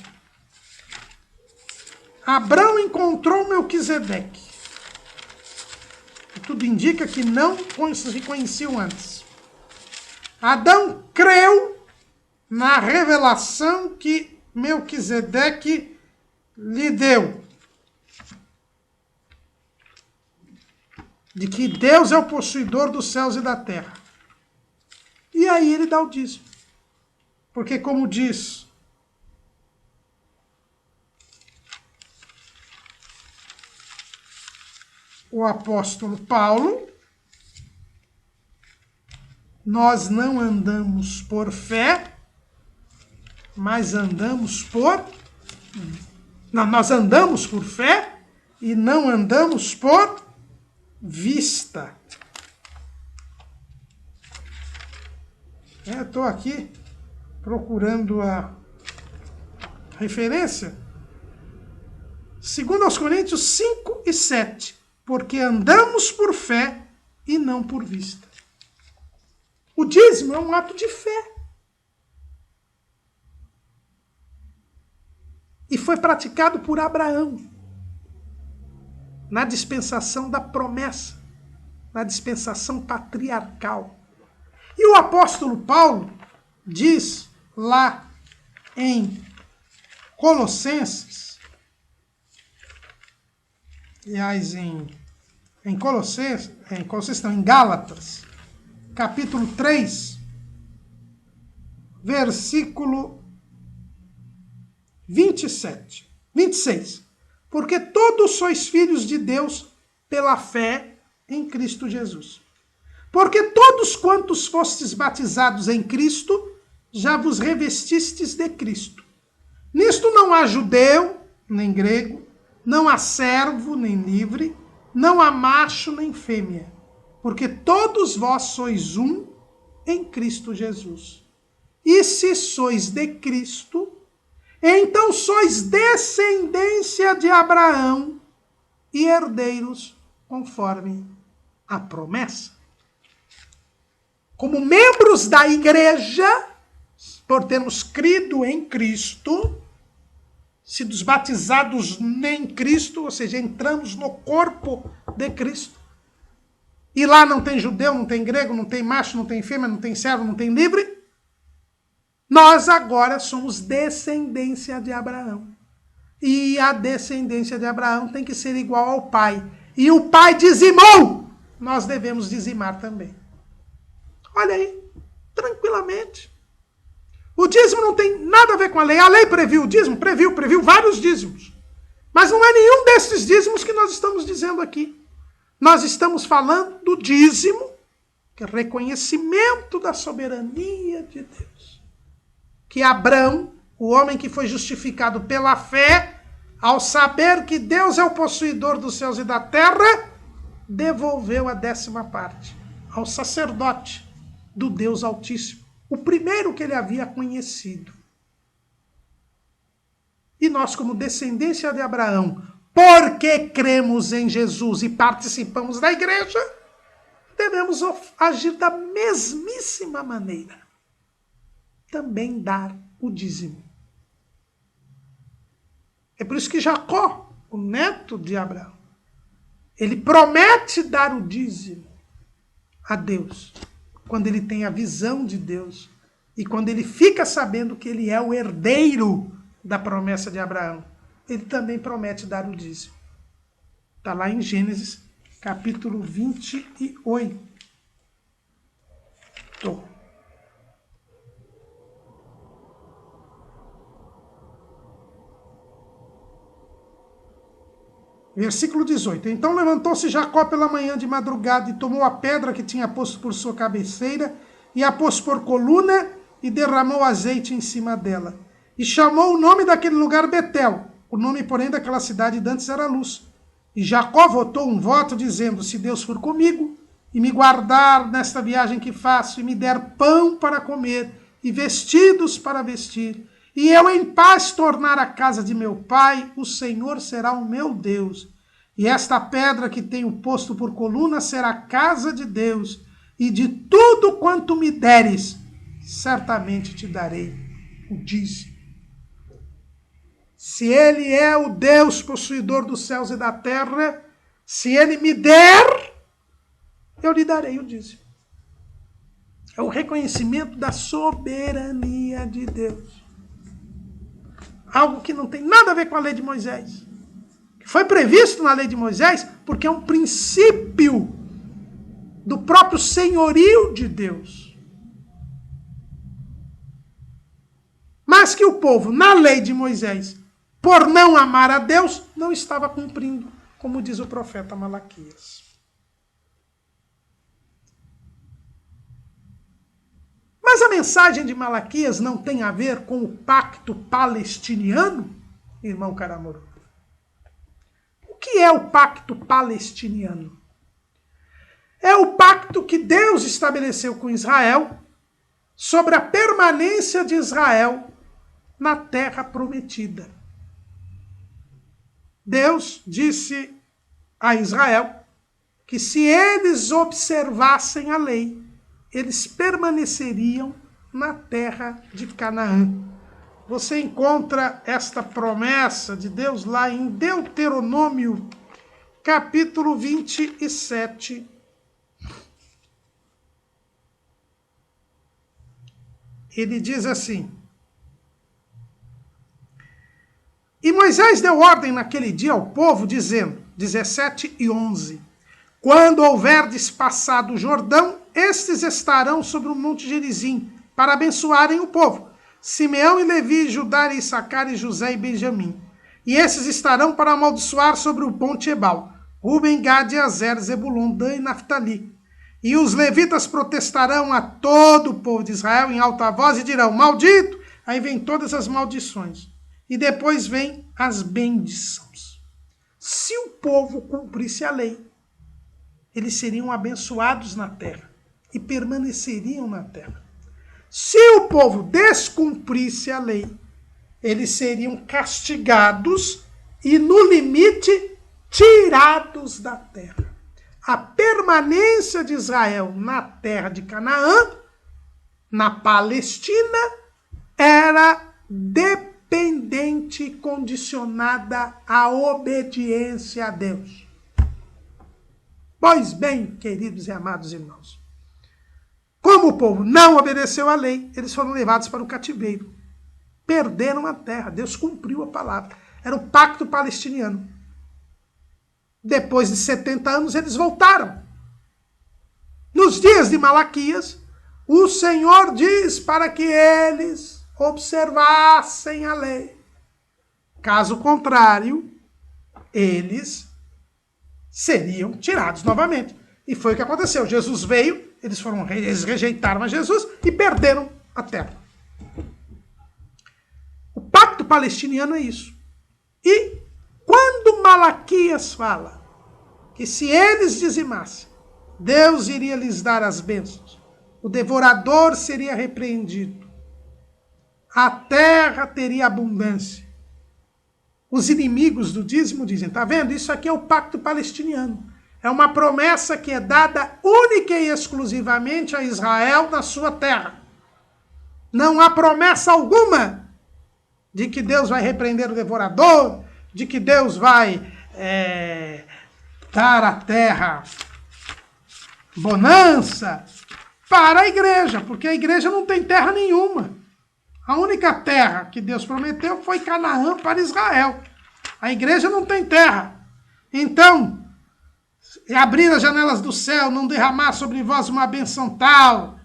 Speaker 1: Abrão encontrou Melquisedeque. E tudo indica que não se conheciam antes. Adão creu na revelação que Melquisedeque lhe deu. De que Deus é o possuidor dos céus e da terra. E aí ele dá o dízimo. Porque como diz o apóstolo Paulo, nós não andamos por fé, mas andamos por... Não, nós andamos por fé e não andamos por vista. Estou aqui procurando a referência. 2 Coríntios 5 e 7. Porque andamos por fé e não por vista. O dízimo é um ato de fé. E foi praticado por Abraão. Na dispensação da promessa. Na dispensação patriarcal. E o apóstolo Paulo diz lá em Colossenses, aliás, em Colossenses não, em Gálatas, capítulo 3, versículo 26. Porque todos sois filhos de Deus pela fé em Cristo Jesus. Porque todos quantos fostes batizados em Cristo, já vos revestistes de Cristo. Nisto não há judeu, nem grego, não há servo, nem livre, não há macho, nem fêmea, porque todos vós sois um em Cristo Jesus. E se sois de Cristo, então sois descendência de Abraão e herdeiros conforme a promessa. Como membros da igreja, por termos crido em Cristo, sido batizados em Cristo, ou seja, entramos no corpo de Cristo. E lá não tem judeu, não tem grego, não tem macho, não tem fêmea, não tem servo, não tem livre. Nós agora somos descendência de Abraão. E a descendência de Abraão tem que ser igual ao pai. E o pai dizimou, nós devemos dizimar também. Olha aí, tranquilamente. O dízimo não tem nada a ver com a lei. A lei previu o dízimo? Previu vários dízimos. Mas não é nenhum desses dízimos que nós estamos dizendo aqui. Nós estamos falando do dízimo, que é reconhecimento da soberania de Deus. Que Abrão, o homem que foi justificado pela fé, ao saber que Deus é o possuidor dos céus e da terra, devolveu a 10ª parte ao sacerdote do Deus Altíssimo, o primeiro que ele havia conhecido. E nós, como descendência de Abraão, porque cremos em Jesus e participamos da igreja, devemos agir da mesmíssima maneira. Também dar o dízimo. É por isso que Jacó, o neto de Abraão, Ele promete dar o dízimo a Deus quando ele tem a visão de Deus e quando ele fica sabendo que ele é o herdeiro da promessa de Abraão. Ele também promete dar o dízimo. Está lá em Gênesis, capítulo 28. Versículo 18. Então levantou-se Jacó pela manhã de madrugada e tomou a pedra que tinha posto por sua cabeceira e a pôs por coluna e derramou azeite em cima dela. E chamou o nome daquele lugar Betel. O nome, porém, daquela cidade dantes era Luz. E Jacó votou um voto dizendo: se Deus for comigo e me guardar nesta viagem que faço e me der pão para comer e vestidos para vestir, e eu em paz tornar a casa de meu pai, o Senhor será o meu Deus. E esta pedra que tenho posto por coluna será a casa de Deus, e de tudo quanto me deres, certamente te darei o dízimo. Se ele é o Deus possuidor dos céus e da terra, se ele me der, eu lhe darei o dízimo. É o reconhecimento da soberania de Deus. Algo que não tem nada a ver com a lei de Moisés. Foi previsto na lei de Moisés porque é um princípio do próprio senhorio de Deus. Mas que o povo, na lei de Moisés, por não amar a Deus, não estava cumprindo, como diz o profeta Malaquias. Mas a mensagem de Malaquias não tem a ver com o pacto palestiniano, irmão Caramuru? O que é o pacto palestiniano? É o pacto que Deus estabeleceu com Israel sobre a permanência de Israel na terra prometida. Deus disse a Israel que se eles observassem a lei, eles permaneceriam na terra de Canaã. Você encontra esta promessa de Deus lá em Deuteronômio, capítulo 27. Ele diz assim: e Moisés deu ordem naquele dia ao povo, dizendo, 17 e 11, quando houverdes passado o Jordão, estes estarão sobre o monte Gerizim, para abençoarem o povo, Simeão e Levi, Judá e Issacar e José e Benjamim. E esses estarão para amaldiçoar sobre o monte Ebal, Ruben, Gade, Azer, Zebulon, Dan e Naftali. E os levitas protestarão a todo o povo de Israel em alta voz e dirão, maldito! Aí vem todas as maldições. E depois vem as bendições. Se o povo cumprisse a lei, eles seriam abençoados na terra e permaneceriam na terra. Se o povo descumprisse a lei, eles seriam castigados e, no limite, tirados da terra. A permanência de Israel na terra de Canaã, na Palestina, era dependente e condicionada à obediência a Deus. Pois bem, queridos e amados irmãos, como o povo não obedeceu à lei, eles foram levados para o cativeiro. Perderam a terra, Deus cumpriu a palavra. Era o pacto palestiniano. Depois de 70 anos, eles voltaram. Nos dias de Malaquias, o Senhor diz para que eles observassem a lei. Caso contrário, eles seriam tirados novamente. E foi o que aconteceu. Jesus veio, eles rejeitaram a Jesus e perderam a terra. O pacto palestiniano é isso. E quando Malaquias fala que se eles dizimassem, Deus iria lhes dar as bênçãos, o devorador seria repreendido, a terra teria abundância. Os inimigos do dízimo dizem, tá vendo? Isso aqui é o pacto palestiniano. É uma promessa que é dada única e exclusivamente a Israel na sua terra. Não há promessa alguma de que Deus vai repreender o devorador, de que Deus vai dar a terra bonança para a igreja, porque a igreja não tem terra nenhuma. A única terra que Deus prometeu foi Canaã para Israel. A igreja não tem terra. Então, abrir as janelas do céu, não derramar sobre vós uma bênção tal.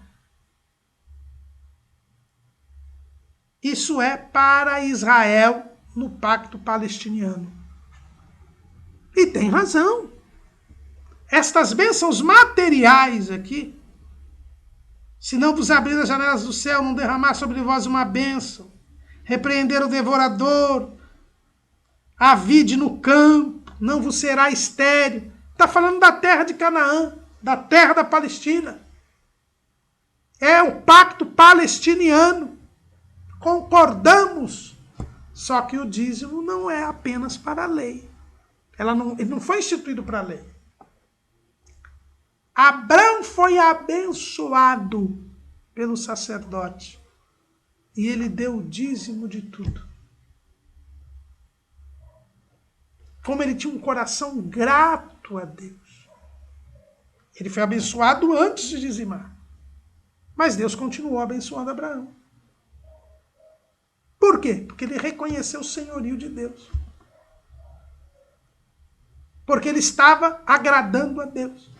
Speaker 1: Isso é para Israel no pacto palestiniano. E tem razão. Estas bênçãos materiais aqui, se não vos abrir as janelas do céu, não derramar sobre vós uma bênção, repreender o devorador, a vide no campo, não vos será estéril. Está falando da terra de Canaã, da terra da Palestina. É o pacto palestiniano. Concordamos. Só que o dízimo não é apenas para a lei. Ele não foi instituído para a lei. Abraão foi abençoado pelo sacerdote. E ele deu o dízimo de tudo. Como ele tinha um coração grato a Deus. Ele foi abençoado antes de dizimar. Mas Deus continuou abençoando Abraão. Por quê? Porque ele reconheceu o senhorio de Deus. Porque ele estava agradando a Deus.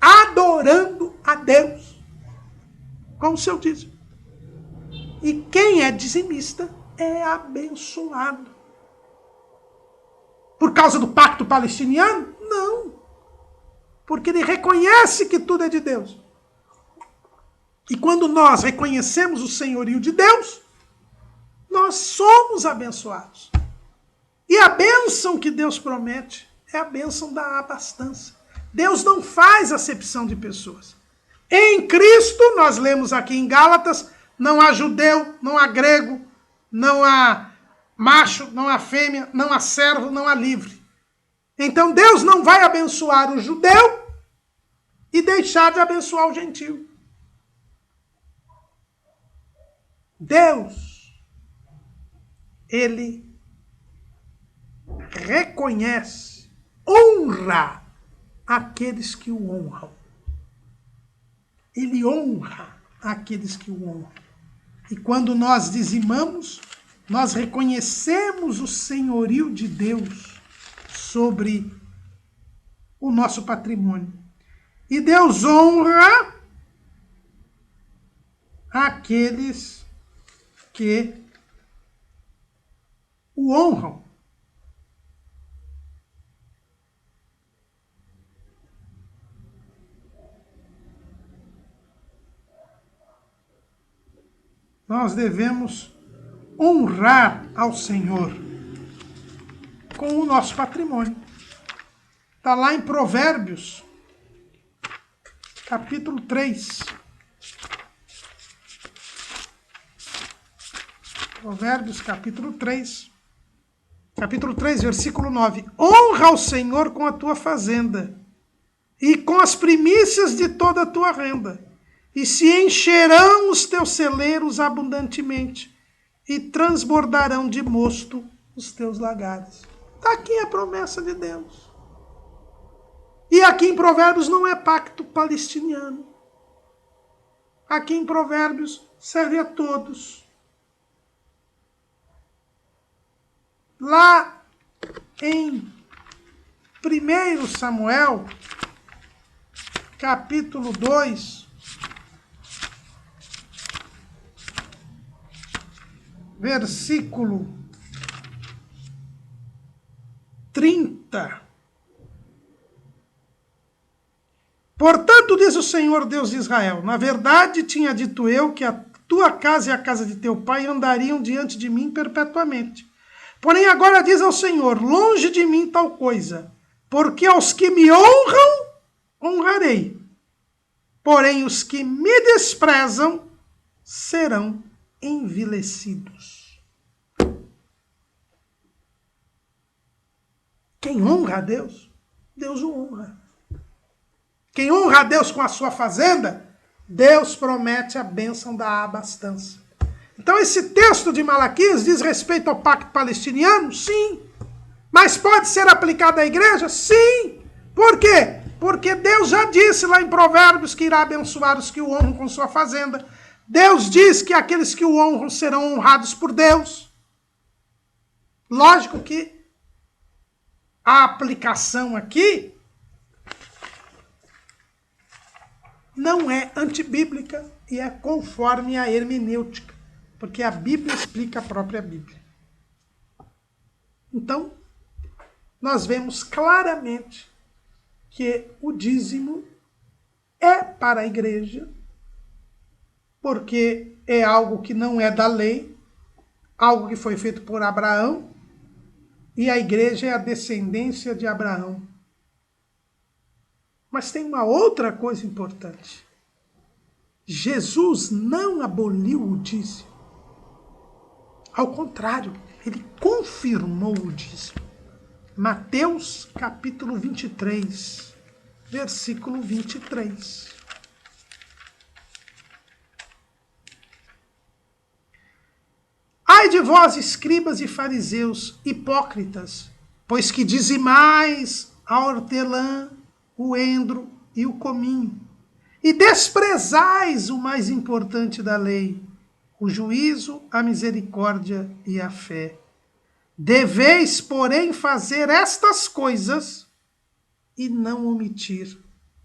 Speaker 1: Adorando a Deus. Com o seu dízimo. E quem é dizimista é abençoado. Por causa do pacto palestiniano? Não. Porque ele reconhece que tudo é de Deus. E quando nós reconhecemos o senhorio de Deus, nós somos abençoados. E a bênção que Deus promete é a bênção da abastança. Deus não faz acepção de pessoas. Em Cristo, nós lemos aqui em Gálatas, não há judeu, não há grego, não há macho, não há fêmea, não há servo, não há livre. Então Deus não vai abençoar o judeu e deixar de abençoar o gentio. Deus, ele reconhece, honra aqueles que o honram. Ele honra aqueles que o honram. E quando nós dizimamos, nós reconhecemos o senhorio de Deus sobre o nosso patrimônio. E Deus honra aqueles que o honram. Nós devemos honrar ao Senhor com o nosso patrimônio. Está lá em Provérbios, capítulo 3. Provérbios, capítulo 3. Capítulo 3, versículo 9. Honra ao Senhor com a tua fazenda e com as primícias de toda a tua renda, e se encherão os teus celeiros abundantemente, e transbordarão de mosto os teus lagares. Está aqui a promessa de Deus. E aqui em Provérbios não é pacto palestiniano. Aqui em Provérbios serve a todos. Lá em 1 Samuel, capítulo 2, versículo 30. Portanto, diz o Senhor Deus de Israel, na verdade tinha dito eu que a tua casa e a casa de teu pai andariam diante de mim perpetuamente. Porém agora diz ao Senhor, longe de mim tal coisa, porque aos que me honram, honrarei. Porém os que me desprezam serão envilecidos. Quem honra a Deus, Deus o honra. Quem honra a Deus com a sua fazenda, Deus promete a bênção da abastança. Então esse texto de Malaquias diz respeito ao pacto palestiniano? Sim. Mas pode ser aplicado à igreja? Sim. Por quê? Porque Deus já disse lá em Provérbios que irá abençoar os que o honram com sua fazenda. Deus diz que aqueles que o honram serão honrados por Deus. Lógico que a aplicação aqui não é antibíblica e é conforme a hermenêutica, porque a Bíblia explica a própria Bíblia. Então, nós vemos claramente que o dízimo é para a igreja, porque é algo que não é da lei, algo que foi feito por Abraão, e a igreja é a descendência de Abraão. Mas tem uma outra coisa importante. Jesus não aboliu o dízimo. Ao contrário, ele confirmou o dízimo. Mateus capítulo 23, versículo 23. Ai de vós, escribas e fariseus, hipócritas, pois que dizimais a hortelã, o endro e o cominho, e desprezais o mais importante da lei, o juízo, a misericórdia e a fé. Deveis, porém, fazer estas coisas e não omitir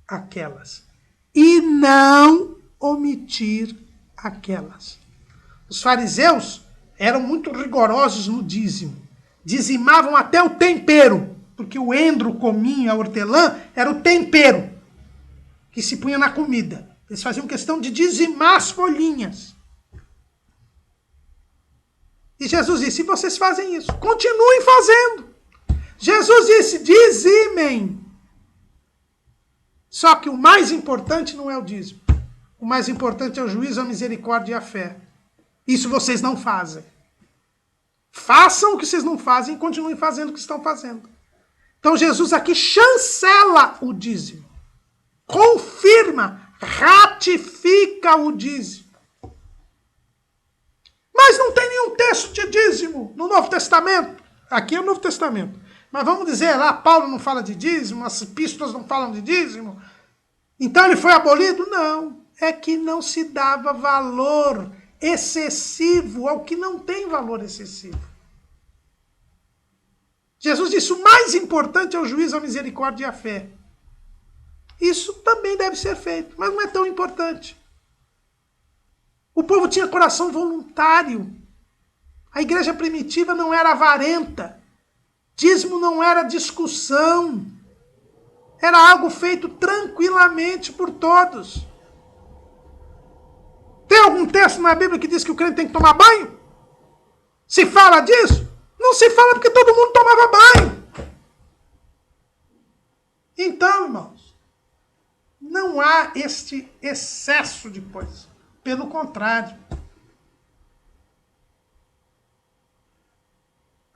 Speaker 1: aquelas. E não omitir aquelas. Os fariseus eram muito rigorosos no dízimo. Dizimavam até o tempero, porque o endro, o cominho, a hortelã era o tempero que se punha na comida. Eles faziam questão de dizimar as folhinhas. E Jesus disse, se vocês fazem isso, continuem fazendo. Jesus disse, dizimem. Só que o mais importante não é o dízimo. O mais importante é o juízo, a misericórdia e a fé. Isso vocês não fazem. Façam o que vocês não fazem e continuem fazendo o que estão fazendo. Então Jesus aqui chancela o dízimo. Confirma, ratifica o dízimo. Mas não tem nenhum texto de dízimo no Novo Testamento. Aqui é o Novo Testamento. Mas vamos dizer lá, Paulo não fala de dízimo, as epístolas não falam de dízimo. Então ele foi abolido? Não. É que não se dava valor excessivo ao que não tem valor excessivo. Jesus disse, o mais importante é o juízo, a misericórdia e a fé. Isso também deve ser feito, mas não é tão importante. O povo tinha coração voluntário. A igreja primitiva não era avarenta. Dízimo não era discussão. Era algo feito tranquilamente por todos. Tem algum texto na Bíblia que diz que o crente tem que tomar banho? Se fala disso? Não se fala porque todo mundo tomava banho. Então, irmãos, não há este excesso de coisa. Pelo contrário,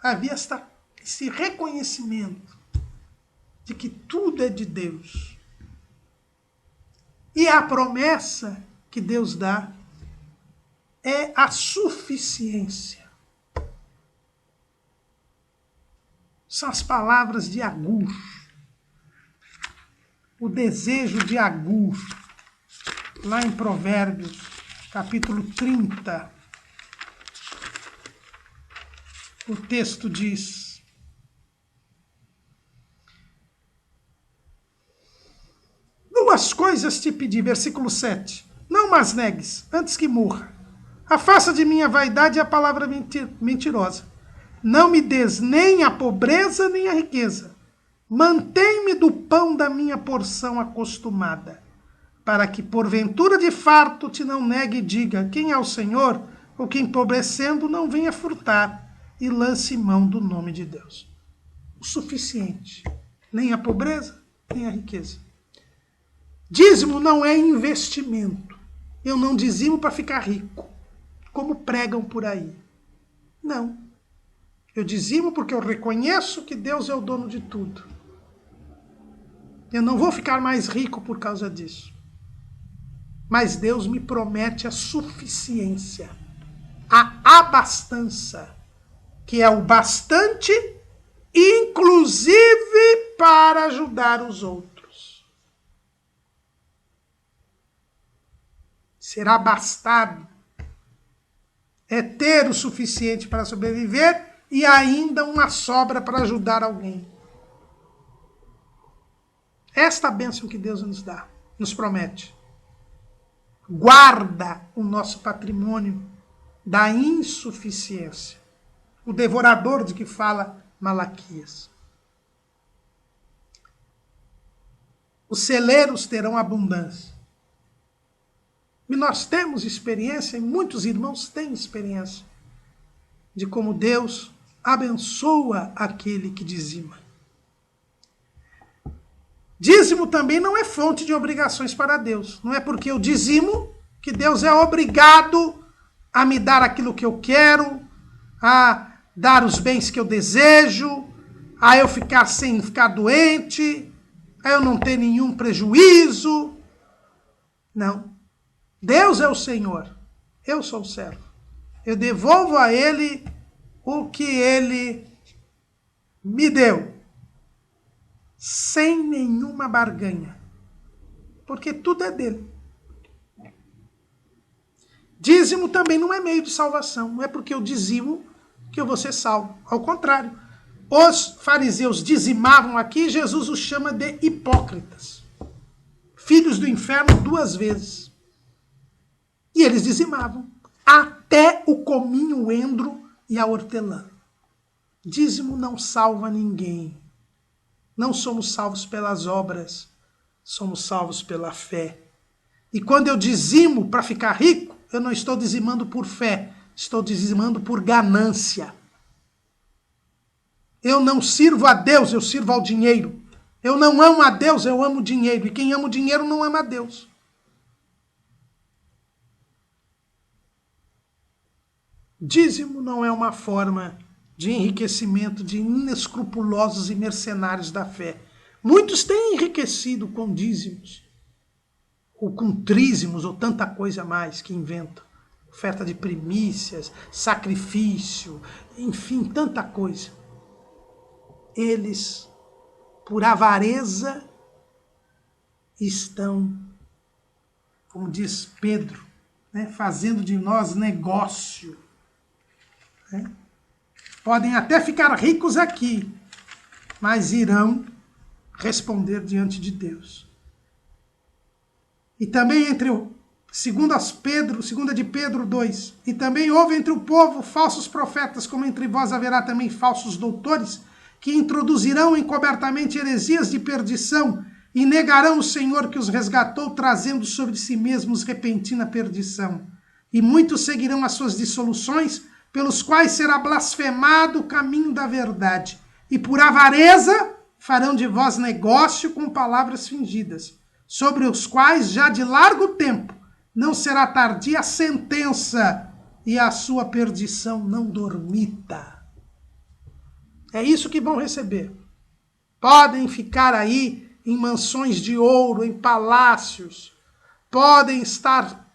Speaker 1: havia esse reconhecimento de que tudo é de Deus. E a promessa que Deus dá é a suficiência. São as palavras de Agur. O desejo de Agur, lá em Provérbios, capítulo 30, o texto diz: duas coisas te pedi, versículo 7, não mas negues, antes que morra. Afasta de mim a vaidade e a palavra mentirosa. Não me des nem a pobreza nem a riqueza. Mantém-me do pão da minha porção acostumada, para que, porventura de farto, te não negue e diga, quem é o Senhor, ou que, empobrecendo, não venha furtar, e lance mão do nome de Deus. O suficiente. Nem a pobreza, nem a riqueza. Dízimo não é investimento. Eu não dizimo para ficar rico, como pregam por aí. Não. Eu dizimo porque eu reconheço que Deus é o dono de tudo. Eu não vou ficar mais rico por causa disso. Mas Deus me promete a suficiência, a abastança, que é o bastante inclusive para ajudar os outros. Ser abastado é ter o suficiente para sobreviver e ainda uma sobra para ajudar alguém. Esta bênção que Deus nos dá, nos promete. Guarda o nosso patrimônio da insuficiência. O devorador de que fala Malaquias. Os celeiros terão abundância. E nós temos experiência, e muitos irmãos têm experiência, de como Deus abençoa aquele que dizima. Dízimo também não é fonte de obrigações para Deus. Não é porque eu dizimo que Deus é obrigado a me dar aquilo que eu quero, a dar os bens que eu desejo, a eu ficar sem ficar doente, a eu não ter nenhum prejuízo. Não. Deus é o Senhor. Eu sou o servo. Eu devolvo a Ele o que Ele me deu. Sem nenhuma barganha. Porque tudo é dele. Dízimo também não é meio de salvação. Não é porque eu dizimo que eu vou ser salvo. Ao contrário. Os fariseus dizimavam aqui, Jesus os chama de hipócritas. Filhos do inferno 2 vezes. E eles dizimavam. Até o cominho, o endro e a hortelã. Dízimo não salva ninguém. Não somos salvos pelas obras, somos salvos pela fé. E quando eu dizimo para ficar rico, eu não estou dizimando por fé, estou dizimando por ganância. Eu não sirvo a Deus, eu sirvo ao dinheiro. Eu não amo a Deus, eu amo o dinheiro. E quem ama o dinheiro não ama a Deus. Dízimo não é uma forma de enriquecimento de inescrupulosos e mercenários da fé. Muitos têm enriquecido com dízimos, ou com trízimos, ou tanta coisa mais que inventam. Oferta de primícias, sacrifício, enfim, tanta coisa. Eles, por avareza, estão, como diz Pedro, fazendo de nós negócio. Podem até ficar ricos aqui, mas irão responder diante de Deus. E também segundo de Pedro 2, e também houve entre o povo falsos profetas, como entre vós haverá também falsos doutores, que introduzirão encobertamente heresias de perdição, e negarão o Senhor que os resgatou, trazendo sobre si mesmos repentina perdição. E muitos seguirão as suas dissoluções, pelos quais será blasfemado o caminho da verdade. E por avareza farão de vós negócio com palavras fingidas, sobre os quais já de largo tempo não será tardia a sentença, e a sua perdição não dormita. É isso que vão receber. Podem ficar aí em mansões de ouro, em palácios, podem estar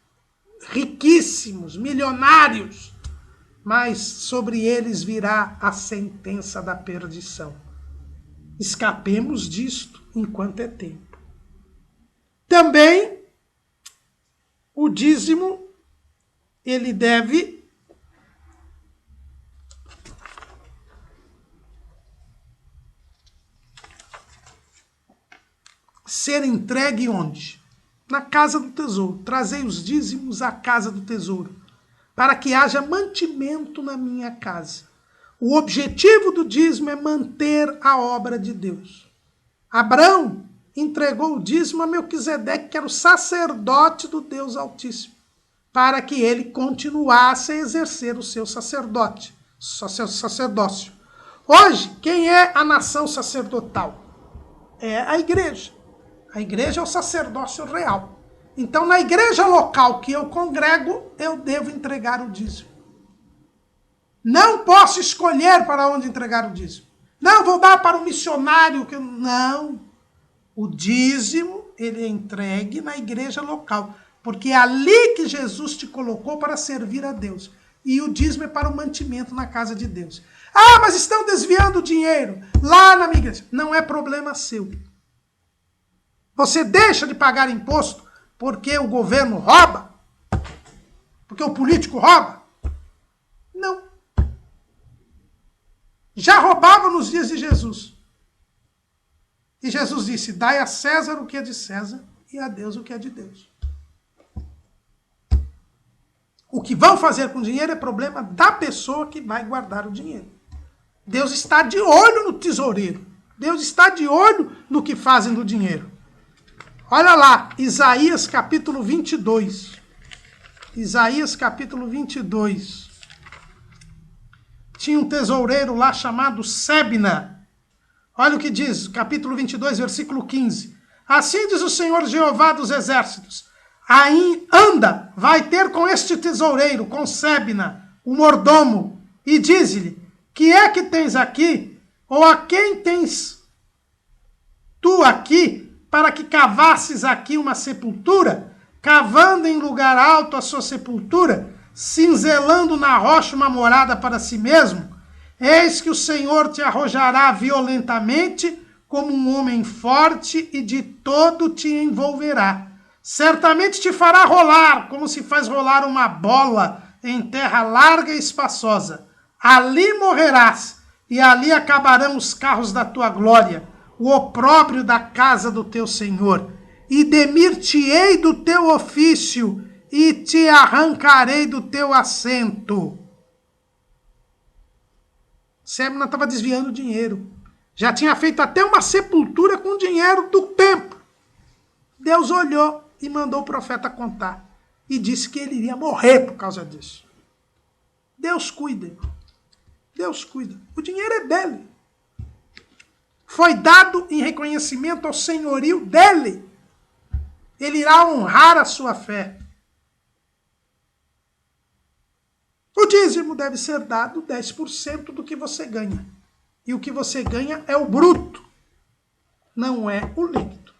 Speaker 1: riquíssimos, milionários, mas sobre eles virá a sentença da perdição. Escapemos disto enquanto é tempo. Também, o dízimo, ele deve ser entregue onde? Na casa do tesouro. Trazei os dízimos à casa do tesouro, para que haja mantimento na minha casa. O objetivo do dízimo é manter a obra de Deus. Abraão entregou o dízimo a Melquisedeque, que era o sacerdote do Deus Altíssimo, para que ele continuasse a exercer o seu sacerdócio. Hoje, quem é a nação sacerdotal? É a igreja. A igreja é o sacerdócio real. Então, na igreja local que eu congrego, eu devo entregar o dízimo. Não posso escolher para onde entregar o dízimo. Não, vou dar para o missionário. Não. O dízimo, ele é entregue na igreja local. Porque é ali que Jesus te colocou para servir a Deus. E o dízimo é para o mantimento na casa de Deus. Ah, mas estão desviando o dinheiro lá na minha igreja. Não é problema seu. Você deixa de pagar imposto porque o governo rouba? Porque o político rouba? Não. Já roubava nos dias de Jesus. E Jesus disse, dai a César o que é de César e a Deus o que é de Deus. O que vão fazer com o dinheiro é problema da pessoa que vai guardar o dinheiro. Deus está de olho no tesoureiro. Deus está de olho no que fazem do dinheiro. Olha lá, Isaías capítulo 22. Isaías capítulo 22. Tinha um tesoureiro lá chamado Sebna. Olha o que diz, capítulo 22, versículo 15. Assim diz o Senhor Jeová dos exércitos. Aí anda, vai ter com este tesoureiro, com Sebna, o mordomo, e diz-lhe, que é que tens aqui? Ou a quem tens tu aqui, para que cavasses aqui uma sepultura, cavando em lugar alto a sua sepultura, cinzelando na rocha uma morada para si mesmo? Eis que o Senhor te arrojará violentamente, como um homem forte, e de todo te envolverá. Certamente te fará rolar, como se faz rolar uma bola em terra larga e espaçosa. Ali morrerás, e ali acabarão os carros da tua glória, o opróbrio da casa do teu Senhor. E demir-te-ei do teu ofício, e te arrancarei do teu assento. Sebna estava desviando dinheiro. Já tinha feito até uma sepultura com dinheiro do templo. Deus olhou e mandou o profeta contar. E disse que ele iria morrer por causa disso. Deus cuida, irmão. Deus cuida. O dinheiro é dele. Foi dado em reconhecimento ao senhorio dele. Ele irá honrar a sua fé. O dízimo deve ser dado 10% do que você ganha. E o que você ganha é o bruto, não é o líquido.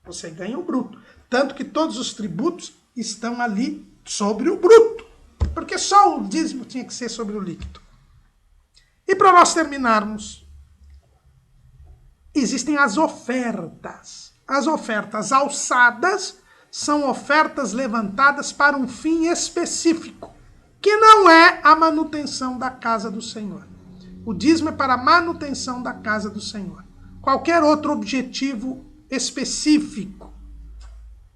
Speaker 1: Você ganha o bruto. Tanto que todos os tributos estão ali sobre o bruto. Porque só o dízimo tinha que ser sobre o líquido. E para nós terminarmos, existem as ofertas. As ofertas alçadas são ofertas levantadas para um fim específico, que não é a manutenção da casa do Senhor. O dízimo é para a manutenção da casa do Senhor. Qualquer outro objetivo específico,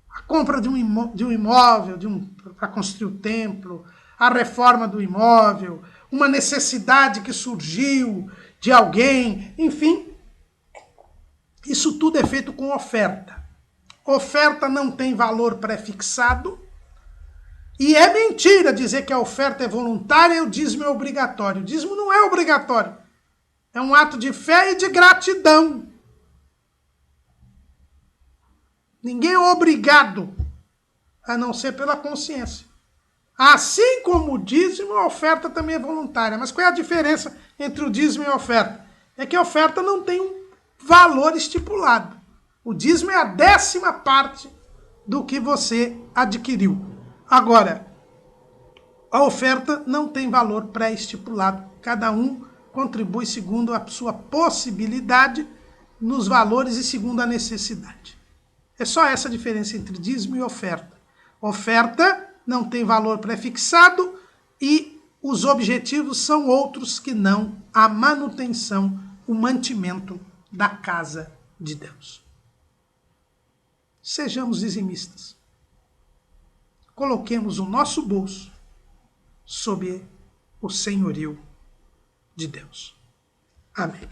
Speaker 1: a compra de um imóvel, para construir o templo, a reforma do imóvel, uma necessidade que surgiu de alguém, enfim, isso tudo é feito com oferta. Oferta não tem valor pré-fixado. E é mentira dizer que a oferta é voluntária e o dízimo é obrigatório. O dízimo não é obrigatório. É um ato de fé e de gratidão. Ninguém é obrigado, a não ser pela consciência. Assim como o dízimo, a oferta também é voluntária. Mas qual é a diferença entre o dízimo e a oferta? É que a oferta não tem um valor estipulado. O dízimo é a 10ª parte do que você adquiriu. Agora, a oferta não tem valor pré-estipulado. Cada um contribui segundo a sua possibilidade, nos valores e segundo a necessidade. É só essa a diferença entre dízimo e oferta. Oferta não tem valor pré-fixado e os objetivos são outros que não a manutenção, o mantimento da casa de Deus. Sejamos dizimistas. Coloquemos o nosso bolso sob o senhorio de Deus. Amém.